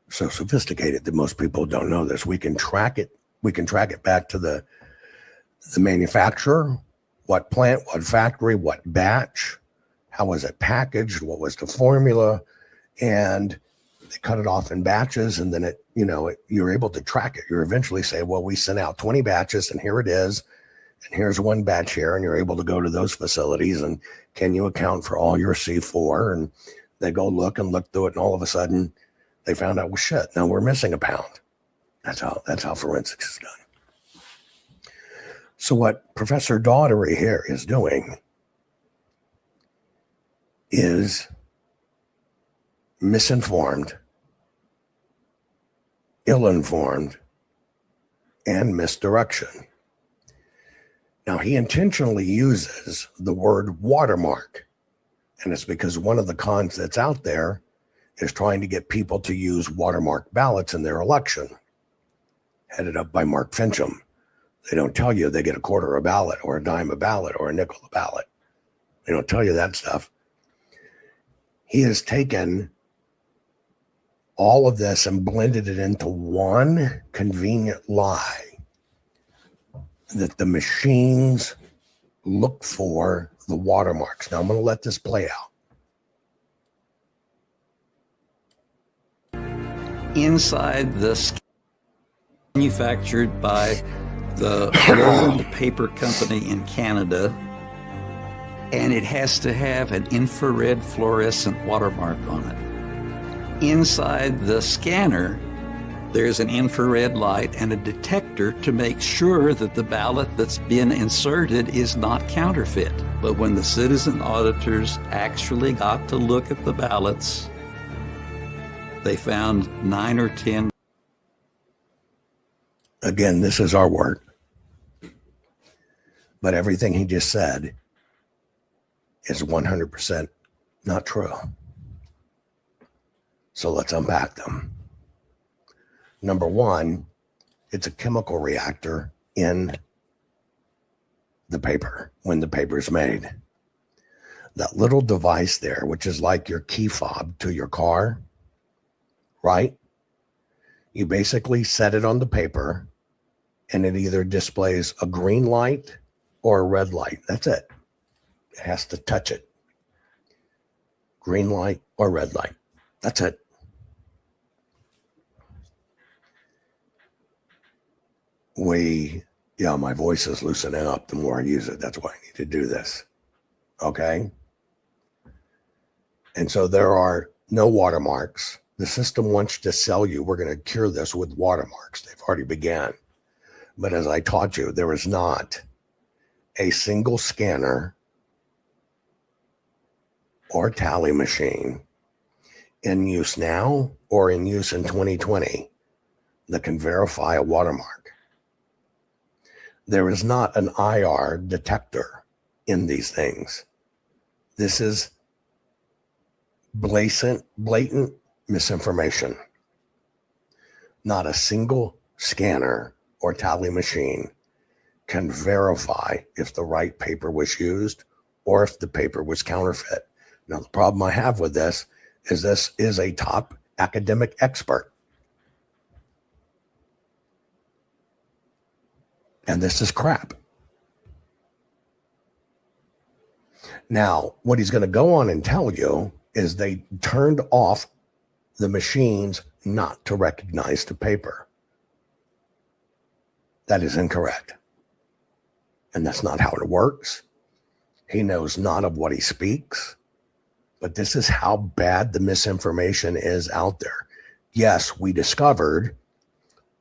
so sophisticated that most people don't know this. We can track it. We can track it back to the manufacturer what plant, what factory, what batch, how was it packaged, what was the formula, and they cut it off in batches, and then you're able to track it. You eventually say, well, we sent out 20 batches, and here it is, and here's one batch here, and you're able to go to those facilities, and can you account for all your C4? And they go look through it, and all of a sudden they found out, well, shit, now we're missing a pound. That's how forensics is done. So what Professor Daughtery here is doing is misinformed, ill-informed, and misdirection. Now, he intentionally uses the word watermark, and it's because one of the cons that's out there is trying to get people to use watermark ballots in their election, headed up by Mark Fincham. They don't tell you they get a quarter a ballot or a dime a ballot or a nickel a ballot. They don't tell you that stuff. He has taken all of this and blended it into one convenient lie that the machines look for the watermarks. Now I'm going to let this play out. Inside this manufactured by the Roland Paper Company in Canada, and it has to have an infrared fluorescent watermark on it. Inside the scanner, there's an infrared light and a detector to make sure that the ballot that's been inserted is not counterfeit. But when the citizen auditors actually got to look at the ballots, they found 9 or 10. Again, this is our word. But everything he just said is 100% not true. So let's unpack them. Number one, it's a chemical reactor in the paper when the paper is made. That little device there, which is like your key fob to your car, right? You basically set it on the paper and it either displays a green light or a red light. That's it. It has to touch it. Green light or red light. That's it. My voice is loosening up the more I use it. That's why I need to do this. Okay? And so there are no watermarks. The system wants to sell you, we're going to cure this with watermarks. They've already began. But as I taught you, there is not a single scanner or tally machine in use now or in use in 2020 that can verify a watermark. There is not an IR detector in these things. This is blatant misinformation. Not a single scanner or tally machine can verify if the right paper was used or if the paper was counterfeit. Now, the problem I have with this is a top academic expert. And this is crap. Now, what he's going to go on and tell you is they turned off the machines not to recognize the paper. That is incorrect. And that's not how it works. He knows not of what he speaks. But this is how bad the misinformation is out there. Yes, we discovered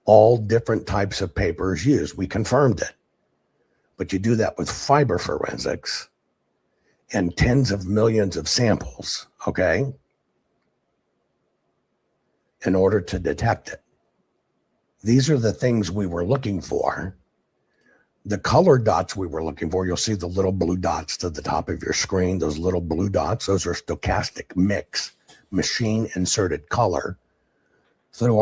all different types of papers used. We confirmed it. But you do that with fiber forensics and tens of millions of samples, okay, in order to detect it. These are the things we were looking for. The color dots we were looking for, you'll see the little blue dots to the top of your screen, those little blue dots, those are stochastic mix, machine inserted color. Through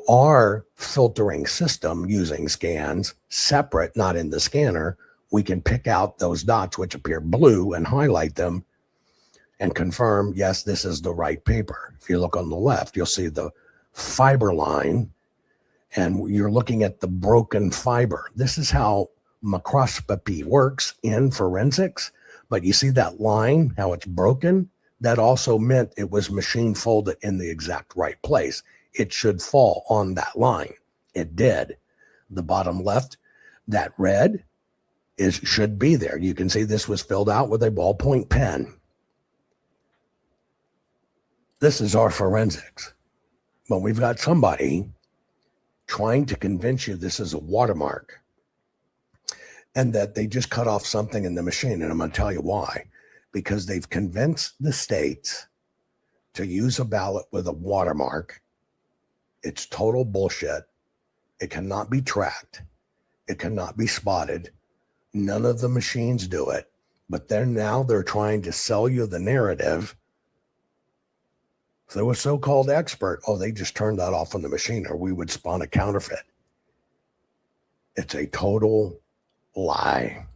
our filtering system using scans, separate, not in the scanner, we can pick out those dots which appear blue and highlight them and confirm, yes, this is the right paper. If you look on the left, you'll see the fiber line and you're looking at the broken fiber. This is how microscopy works in forensics, but you see that line, how it's broken? That also meant it was machine folded in the exact right place. It should fall on that line. It did. The bottom left, that red should be there. You can see this was filled out with a ballpoint pen. This is our forensics. But we've got somebody trying to convince you this is a watermark and that they just cut off something in the machine. And I'm going to tell you why. Because they've convinced the states to use a ballot with a watermark. It's total bullshit. It cannot be tracked. It cannot be spotted. None of the machines do it. But they're trying to sell you the narrative. So a so-called expert, they just turned that off on the machine or we would spawn a counterfeit. It's a total lie.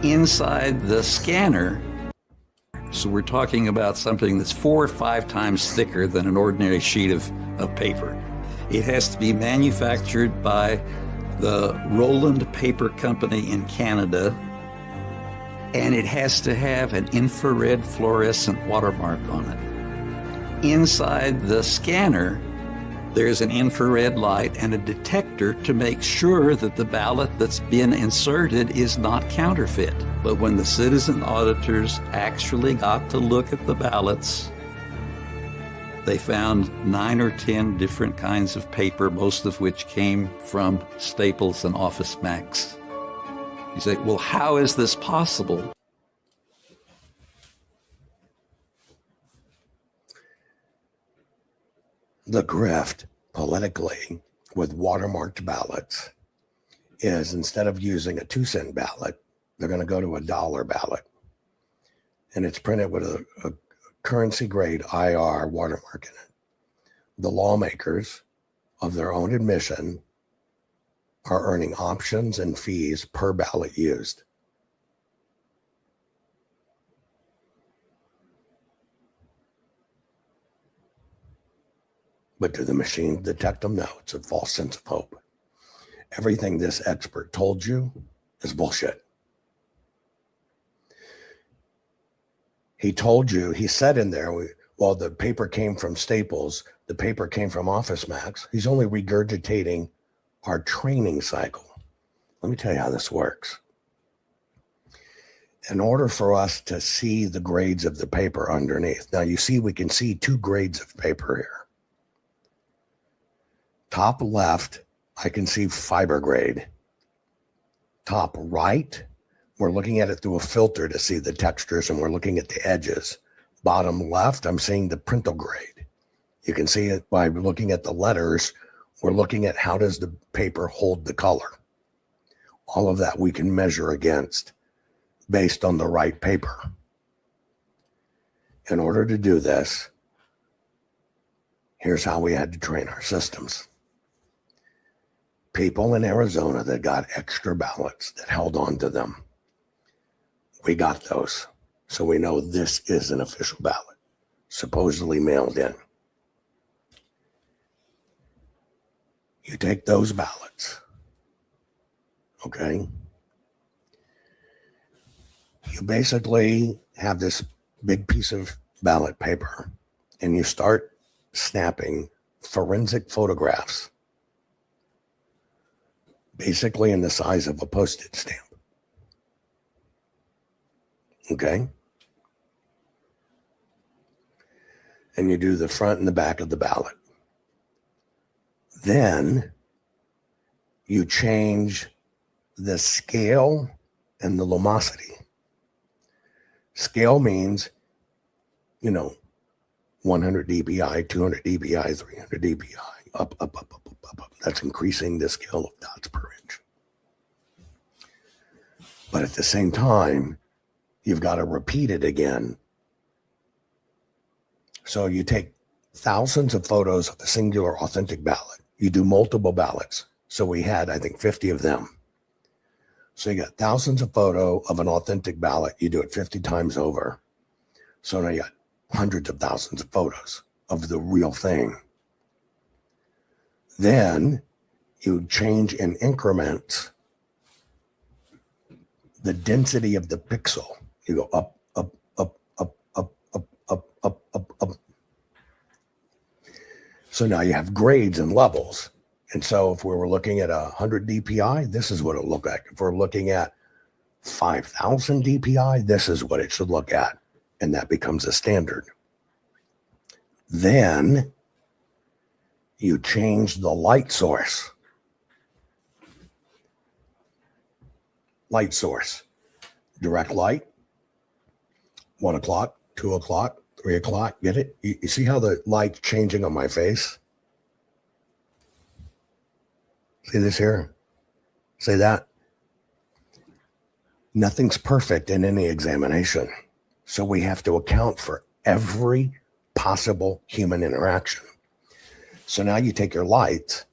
Inside the scanner, so we're talking about something that's 4 or 5 times thicker than an ordinary sheet of paper. It has to be manufactured by the Roland Paper Company in Canada, and it has to have an infrared fluorescent watermark on it. Inside the scanner, there's an infrared light and a detector to make sure that the ballot that's been inserted is not counterfeit. But when the citizen auditors actually got to look at the ballots, they found 9 or 10 different kinds of paper, most of which came from Staples and Office Max. You say, well, how is this possible? The grift politically with watermarked ballots is instead of using a 2-cent ballot, they're going to go to a $1 ballot. And it's printed with a currency grade IR watermark in it. The lawmakers, of their own admission, are earning options and fees per ballot used. But do the machines detect them? No, it's a false sense of hope. Everything this expert told you is bullshit. He told you, he said in there, well, the paper came from Staples, the paper came from Office Max. He's only regurgitating our training cycle. Let me tell you how this works. In order for us to see the grades of the paper underneath, now you see we can see 2 grades of paper here. Top left, I can see fiber grade. Top right, we're looking at it through a filter to see the textures and we're looking at the edges. Bottom left, I'm seeing the printal grade. You can see it by looking at the letters. We're looking at how does the paper hold the color. All of that we can measure against based on the right paper. In order to do this, here's how we had to train our systems. People in Arizona that got extra ballots that held on to them. We got those. So we know this is an official ballot, supposedly mailed in. You take those ballots, okay? You basically have this big piece of ballot paper and you start snapping forensic photographs, basically in the size of a postage stamp. Okay? And you do the front and the back of the ballot. Then you change the scale and the lumosity. Scale means, 100 dpi, 200 dpi, 300 dpi, up. That's increasing the scale of dots per inch. But at the same time, you've got to repeat it again. So you take thousands of photos of a singular authentic ballot. You do multiple ballots. So we had, I think, 50 of them. So you got thousands of photos of an authentic ballot. You do it 50 times over. So now you got hundreds of thousands of photos of the real thing. Then You change in increments the density of the pixel. You go up, up, up, up, up, up, up, up, up, up. So now you have grades and levels. And so if we were looking at 100 DPI, this is what it'll look like. If we're looking at 5,000 DPI, this is what it should look at. And that becomes a standard. Then you change the light source. Light source. Direct light. 1 o'clock, 2 o'clock, 3 o'clock. Get it? You see how the light's changing on my face? See this here? See that? Nothing's perfect in any examination. So we have to account for every possible human interaction. So now you take your lights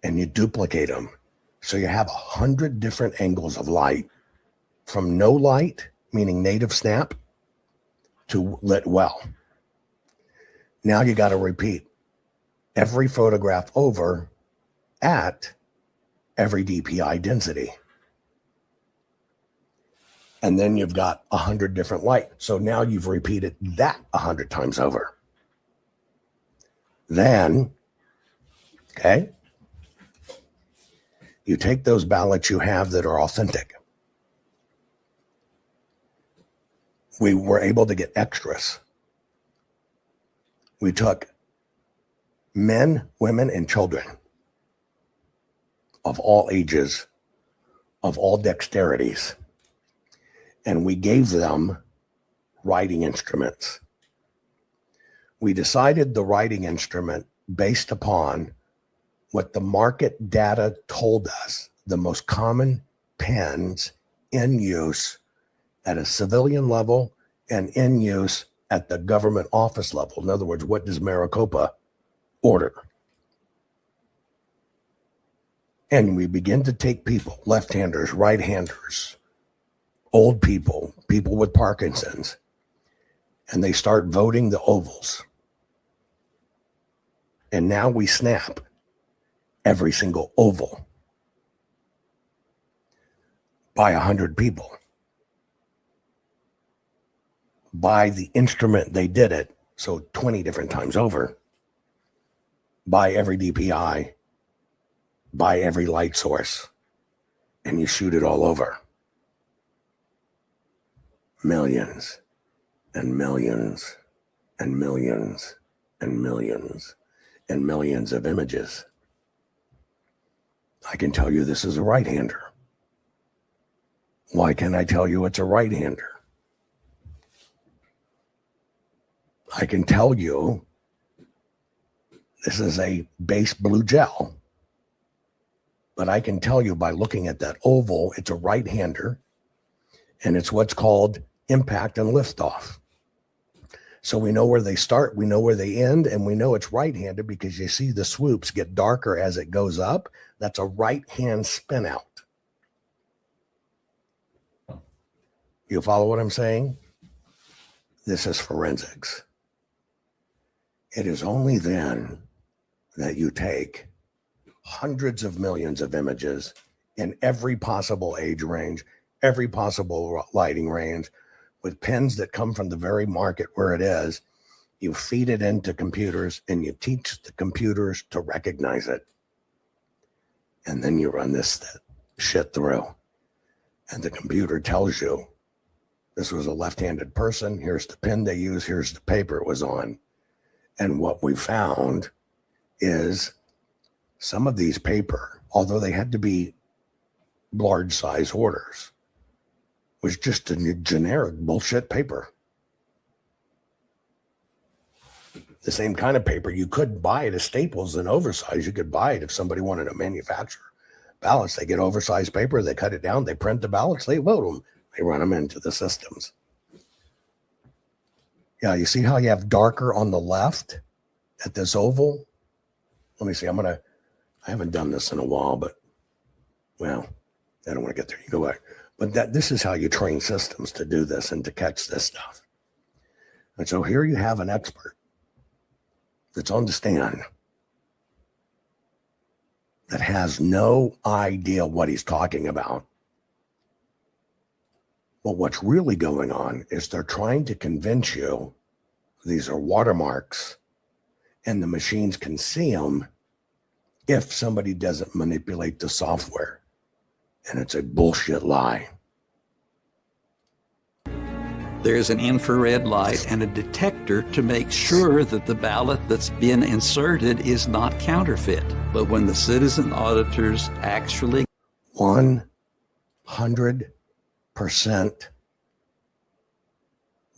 and you duplicate them. So you have 100 different angles of light, from no light, meaning native snap, to lit well. Now you got to repeat every photograph over at every DPI density. And then you've got 100 different light. So now you've repeated that 100 times over. Then, okay, you take those ballots you have that are authentic. We were able to get extras. We took men, women, and children of all ages, of all dexterities, and we gave them writing instruments. We decided the writing instrument based upon what the market data told us, the most common pens in use at a civilian level and in use at the government office level. In other words, what does Maricopa order? And we begin to take people, left-handers, right-handers, old people, people with Parkinson's, and they start voting the ovals. And now we snap every single oval by 100 people. By the instrument they did it, so 20 different times over, by every DPI, by every light source, and you shoot it all over. Millions and millions and millions and millions and millions of images. I can tell you this is a right-hander. Why can't I tell you it's a right-hander? I can tell you this is a base blue gel, but I can tell you by looking at that oval, it's a right-hander, and it's what's called impact and liftoff. So we know where they start, we know where they end, and we know it's right-handed because you see the swoops get darker as it goes up. That's a right-hand spin out. You follow what I'm saying? This is forensics. It is only then that you take hundreds of millions of images in every possible age range, every possible lighting range, with pens that come from the very market where it is. You feed it into computers and you teach the computers to recognize it. And then you run this shit through. And the computer tells you, this was a left-handed person, here's the pen they use, here's the paper it was on. And what we found is some of these paper, although they had to be large size orders, was just a generic bullshit paper. The same kind of paper you could buy at a Staples in oversized. You could buy it if somebody wanted to manufacture ballots. They get oversized paper, they cut it down, they print the ballots, they vote them, they run them into the systems. Yeah, you see how you have darker on the left at this oval? Let me see, I haven't done this in a while, but, well, I don't want to get there. You go back. But this is how you train systems to do this and to catch this stuff. And so here you have an expert that's on the stand. that has no idea what he's talking about. But what's really going on is they're trying to convince you these are watermarks and the machines can see them if somebody doesn't manipulate the software. And it's a bullshit lie. There's an infrared light and a detector to make sure that the ballot that's been inserted is not counterfeit. But when the citizen auditors actually 100%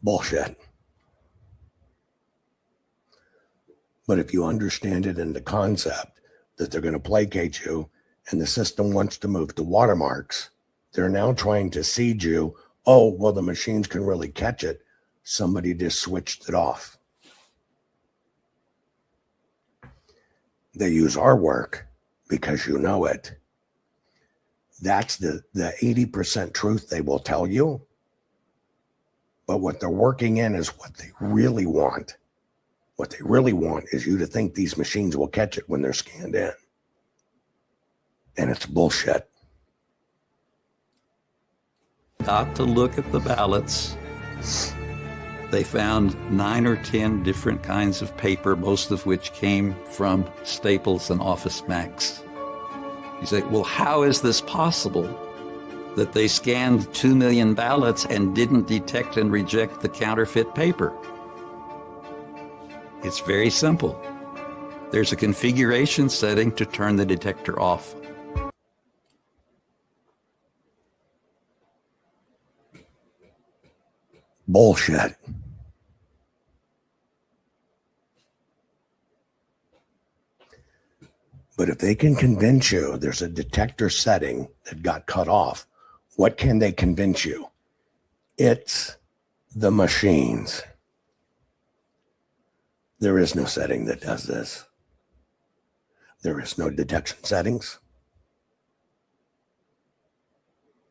bullshit. But if you understand it in the concept that they're going to placate you and the system wants to move to watermarks, they're now trying to seed you. Oh, well, the machines can really catch it. Somebody just switched it off. They use our work because you know it. That's the 80% truth they will tell you. But what they're working in is what they really want. What they really want is you to think these machines will catch it when they're scanned in. And it's bullshit. got to look at the ballots, they found 9 or 10 different kinds of paper, most of which came from Staples and Office Max. You say, well, how is this possible that they scanned 2 million ballots and didn't detect and reject the counterfeit paper? It's very simple. There's a configuration setting to turn the detector off. Bullshit. But if they can convince you there's a detector setting that got cut off, what can they convince you? It's the machines. There is no setting that does this. There is no detection settings.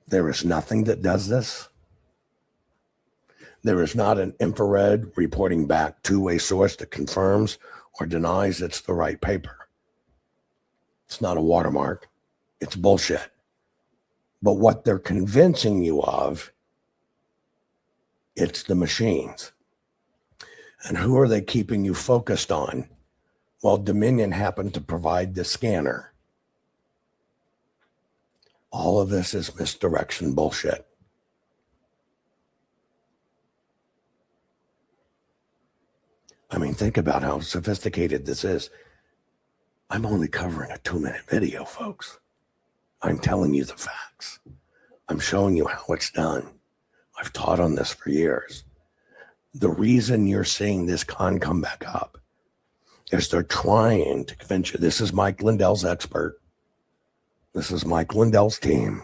There is nothing that does this. There is not an infrared reporting back two-way source that confirms or denies it's the right paper. It's not a watermark. It's bullshit. But what they're convincing you of, it's the machines. And who are they keeping you focused on? Well, Dominion happened to provide the scanner. All of this is misdirection bullshit. I mean, think about how sophisticated this is. I'm only covering a 2-minute video, folks. I'm telling you the facts. I'm showing you how it's done. I've taught on this for years. The reason you're seeing this con come back up is they're trying to convince you. This is Mike Lindell's expert. This is Mike Lindell's team.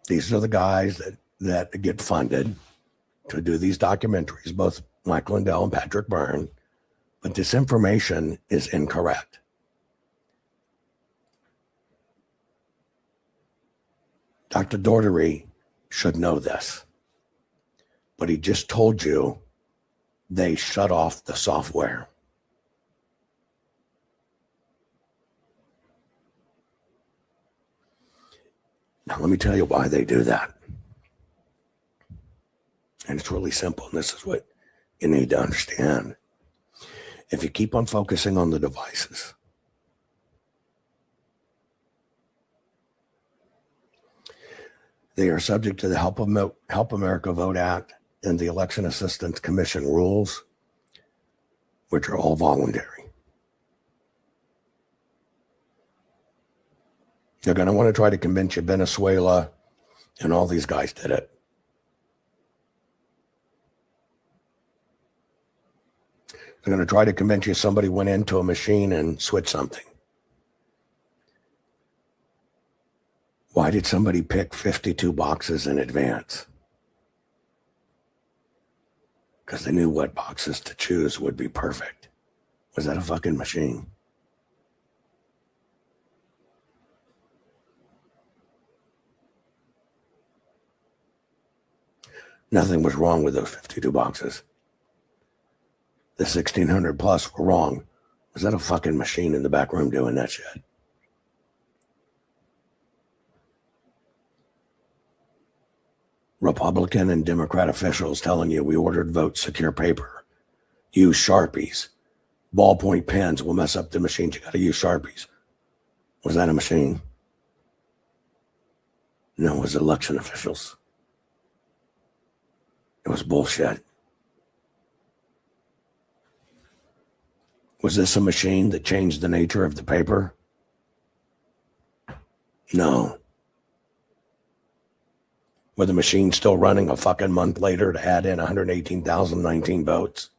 These are the guys that get funded to do these documentaries, both Mike Lindell and Patrick Byrne. But this information is incorrect. Dr. Daugherty should know this, but he just told you they shut off the software. Now, let me tell you why they do that. And it's really simple, and this is what you need to understand. If you keep on focusing on the devices, they are subject to the Help America Vote Act and the Election Assistance Commission rules, which are all voluntary. They're going to want to try to convince you Venezuela and all these guys did it. They're going to try to convince you somebody went into a machine and switched something. Why did somebody pick 52 boxes in advance? Because they knew what boxes to choose would be perfect. Was that a fucking machine? Nothing was wrong with those 52 boxes. the 1,600 plus were wrong. Was that a fucking machine in the back room doing that shit? Republican and Democrat officials telling you we ordered vote secure paper. Use Sharpies. Ballpoint pens will mess up the machines. You got to use Sharpies. Was that a machine? No, it was election officials. It was bullshit. Was this a machine that changed the nature of the paper? No. Were the machines still running a fucking month later to add in 118,019 votes?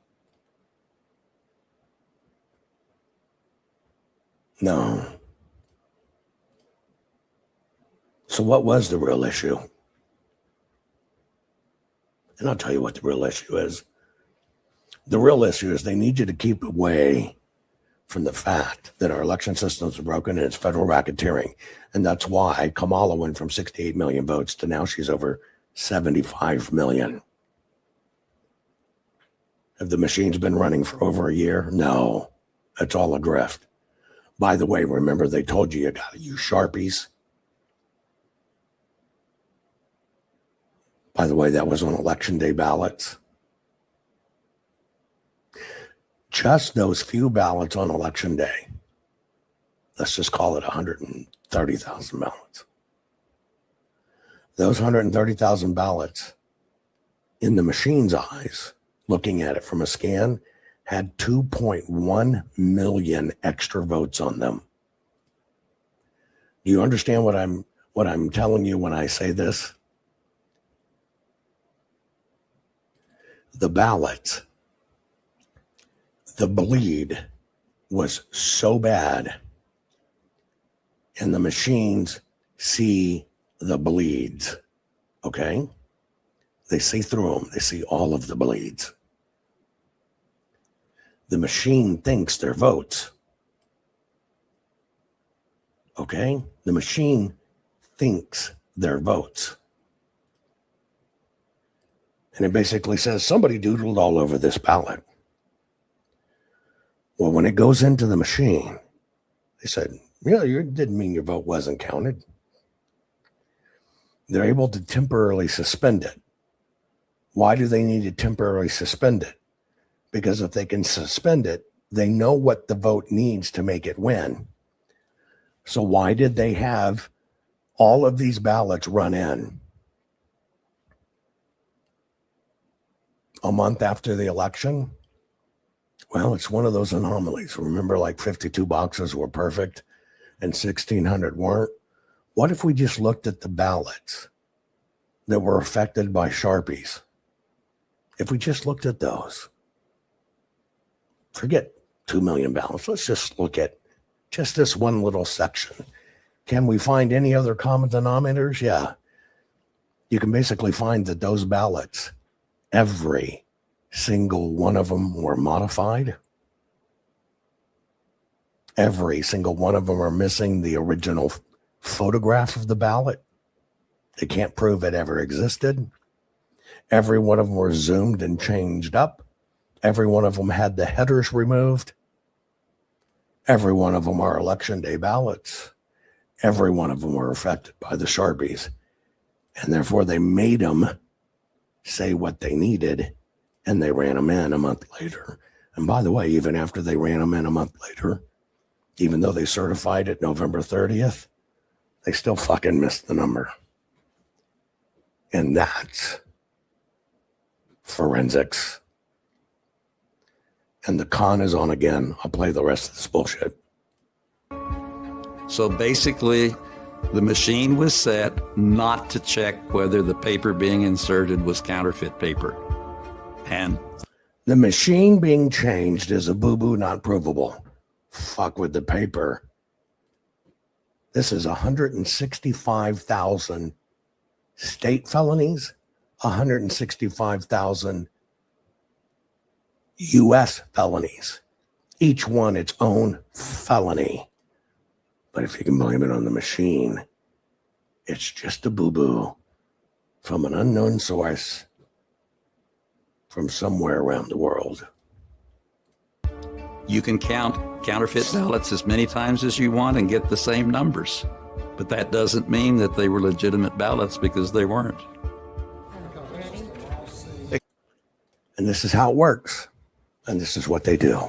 No. So what was the real issue? And I'll tell you what the real issue is. The real issue is they need you to keep away from the fact that our election systems are broken and it's federal racketeering. And that's why Kamala went from 68 million votes to now she's over 75 million. Have the machines been running for over a year? No, it's all a grift. By the way, remember they told you got to use Sharpies? By the way, that was on election day ballots. Just those few ballots on election day. Let's just call it 130,000 ballots. Those 130,000 ballots, in the machine's eyes, looking at it from a scan, had 2.1 million extra votes on them. Do you understand what I'm telling you when I say this? The ballots, the bleed was so bad, and the machines see the bleeds, okay? They see through them. They see all of the bleeds. The machine thinks they're votes, okay? The machine thinks they're votes. And it basically says somebody doodled all over this ballot. Well, when it goes into the machine, they said, yeah, you didn't mean your vote wasn't counted. They're able to temporarily suspend it. Why do they need to temporarily suspend it? Because if they can suspend it, they know what the vote needs to make it win. So why did they have all of these ballots run in a month after the election? Well, it's one of those anomalies. Remember, like 52 boxes were perfect and 1,600 weren't? What if we just looked at the ballots that were affected by Sharpies? If we just looked at those, forget 2 million ballots. Let's just look at just this one little section. Can we find any other common denominators? Yeah. You can basically find that those ballots, every single one of them were modified. Every single one of them are missing the original photograph of the ballot. They can't prove it ever existed. Every one of them were zoomed and changed up. Every one of them had the headers removed. Every one of them are election day ballots. Every one of them were affected by the Sharpies. And therefore they made them say what they needed, and they ran them in a month later. And by the way, even after they ran them in a month later, even though they certified it November 30th, they still fucking missed the number. And that's forensics. And the con is on again. I'll play the rest of this bullshit. So basically, the machine was set not to check whether the paper being inserted was counterfeit paper. And the machine being changed is a boo-boo not provable. Fuck with the paper. This is 165,000 state felonies, 165,000 U.S. felonies. Each one its own felony. But if you can blame it on the machine, it's just a boo-boo from an unknown source from somewhere around the world. You can count counterfeit ballots as many times as you want and get the same numbers. But that doesn't mean that they were legitimate ballots, because they weren't. And this is how it works. And this is what they do.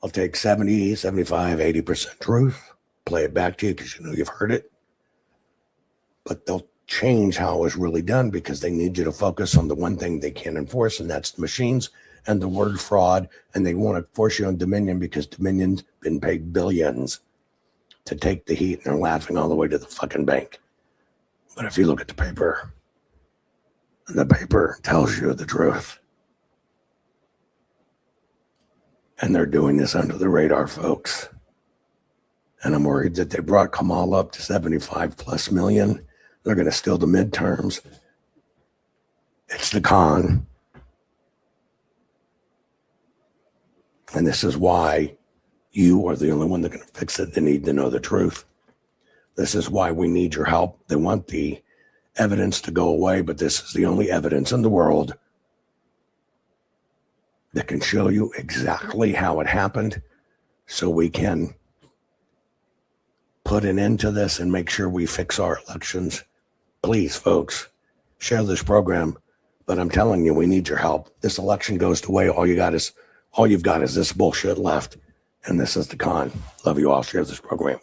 I'll take 70, 75, 80% truth, play it back to you because you know you've heard it. But they'll change how it was really done because they need you to focus on the one thing they can't enforce, and that's the machines and the word fraud. And they want to force you on Dominion because Dominion's been paid billions to take the heat, and they're laughing all the way to the fucking bank. But if you look at the paper, the paper tells you the truth. And they're doing this under the radar, folks. And I'm worried that they brought Kamal up to 75 plus million. They're going to steal the midterms. It's the con. And this is why you are the only one that can fix it. They need to know the truth. This is why we need your help. They want the evidence to go away, but this is the only evidence in the world that can show you exactly how it happened, so we can put an end to this and make sure we fix our elections. Please, folks, share this program. But I'm telling you, we need your help. This election goes to way. All you've got is this bullshit left. And this is the con. Love you all. Share this program.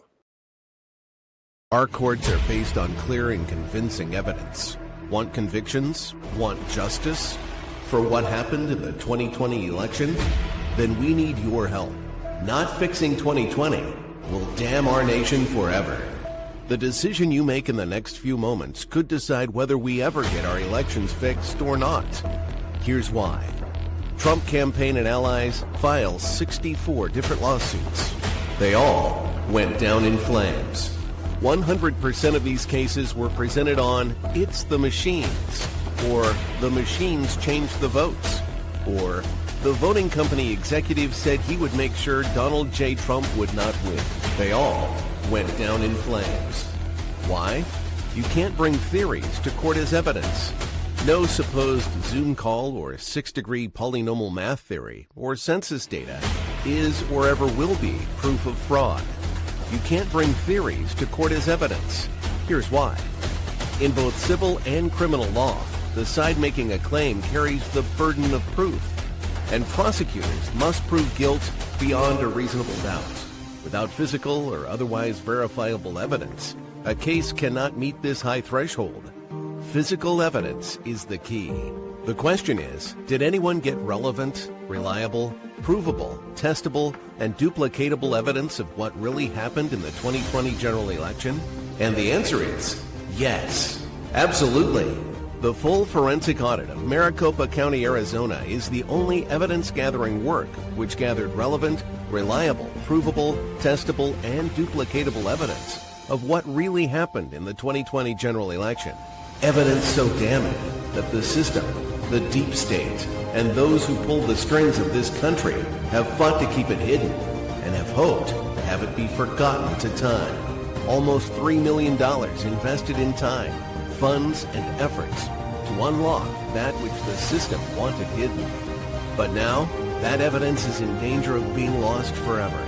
Our courts are based on clear and convincing evidence. Want convictions? Want justice? For what happened in the 2020 election? Then we need your help. Not fixing 2020 will damn our nation forever. The decision you make in the next few moments could decide whether we ever get our elections fixed or not. Here's why. Trump campaign and allies filed 64 different lawsuits. They all went down in flames. 100% of these cases were presented on "It's the machines," or "The machines changed the votes," or "The voting company executive said he would make sure Donald J. Trump would not win." They all went down in flames. Why? You can't bring theories to court as evidence. No supposed Zoom call or 6-degree polynomial math theory or census data is or ever will be proof of fraud. You can't bring theories to court as evidence. Here's why. In both civil and criminal law, the side making a claim carries the burden of proof, and prosecutors must prove guilt beyond a reasonable doubt. Without physical or otherwise verifiable evidence, a case cannot meet this high threshold. Physical evidence is the key. The question is, did anyone get relevant, reliable, provable, testable, and duplicatable evidence of what really happened in the 2020 general election? And the answer is yes, absolutely. The full forensic audit of Maricopa County, Arizona is the only evidence-gathering work which gathered relevant, reliable, provable, testable, and duplicatable evidence of what really happened in the 2020 general election. Evidence so damning that the system, the deep state, and those who pull the strings of this country have fought to keep it hidden and have hoped to have it be forgotten to time. Almost $3 million invested in time, funds, and efforts to unlock that which the system wanted hidden. But now, that evidence is in danger of being lost forever.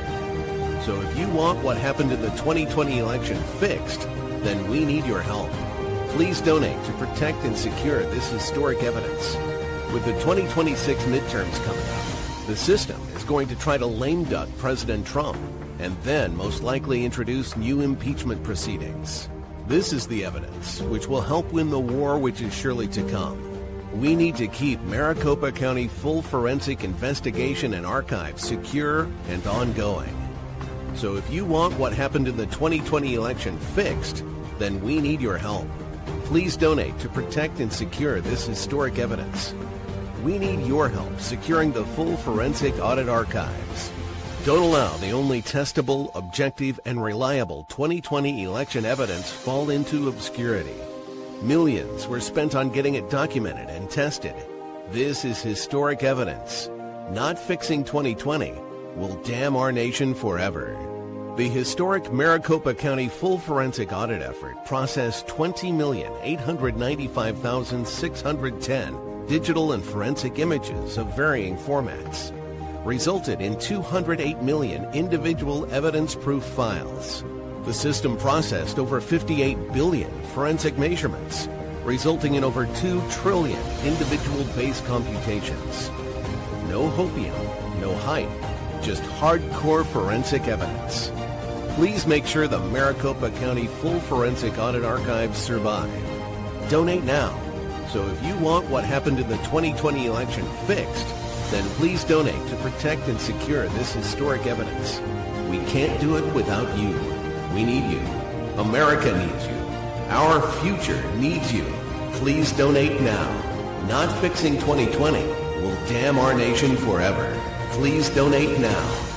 So if you want what happened in the 2020 election fixed, then we need your help. Please donate to protect and secure this historic evidence. With the 2026 midterms coming up, the system is going to try to lame duck President Trump and then most likely introduce new impeachment proceedings. This is the evidence which will help win the war which is surely to come. We need to keep Maricopa County full forensic investigation and archive secure and ongoing. So if you want what happened in the 2020 election fixed, then we need your help. Please donate to protect and secure this historic evidence. We need your help securing the full forensic audit archives. Don't allow the only testable, objective, and reliable 2020 election evidence fall into obscurity. Millions were spent on getting it documented and tested. This is historic evidence. Not fixing 2020 will damn our nation forever. The historic Maricopa County full forensic audit effort processed 20,895,610 digital and forensic images of varying formats. resulted in 208 million individual evidence-proof files. The system processed over 58 billion forensic measurements, resulting in over 2 trillion individual base computations. No hopium, no hype, just hardcore forensic evidence. Please make sure the Maricopa County Full Forensic Audit Archives survive. Donate now. So if you want what happened in the 2020 election fixed, then please donate to protect and secure this historic evidence. We can't do it without you. We need you. America needs you. Our future needs you. Please donate now. Not fixing 2020 will damn our nation forever. Please donate now.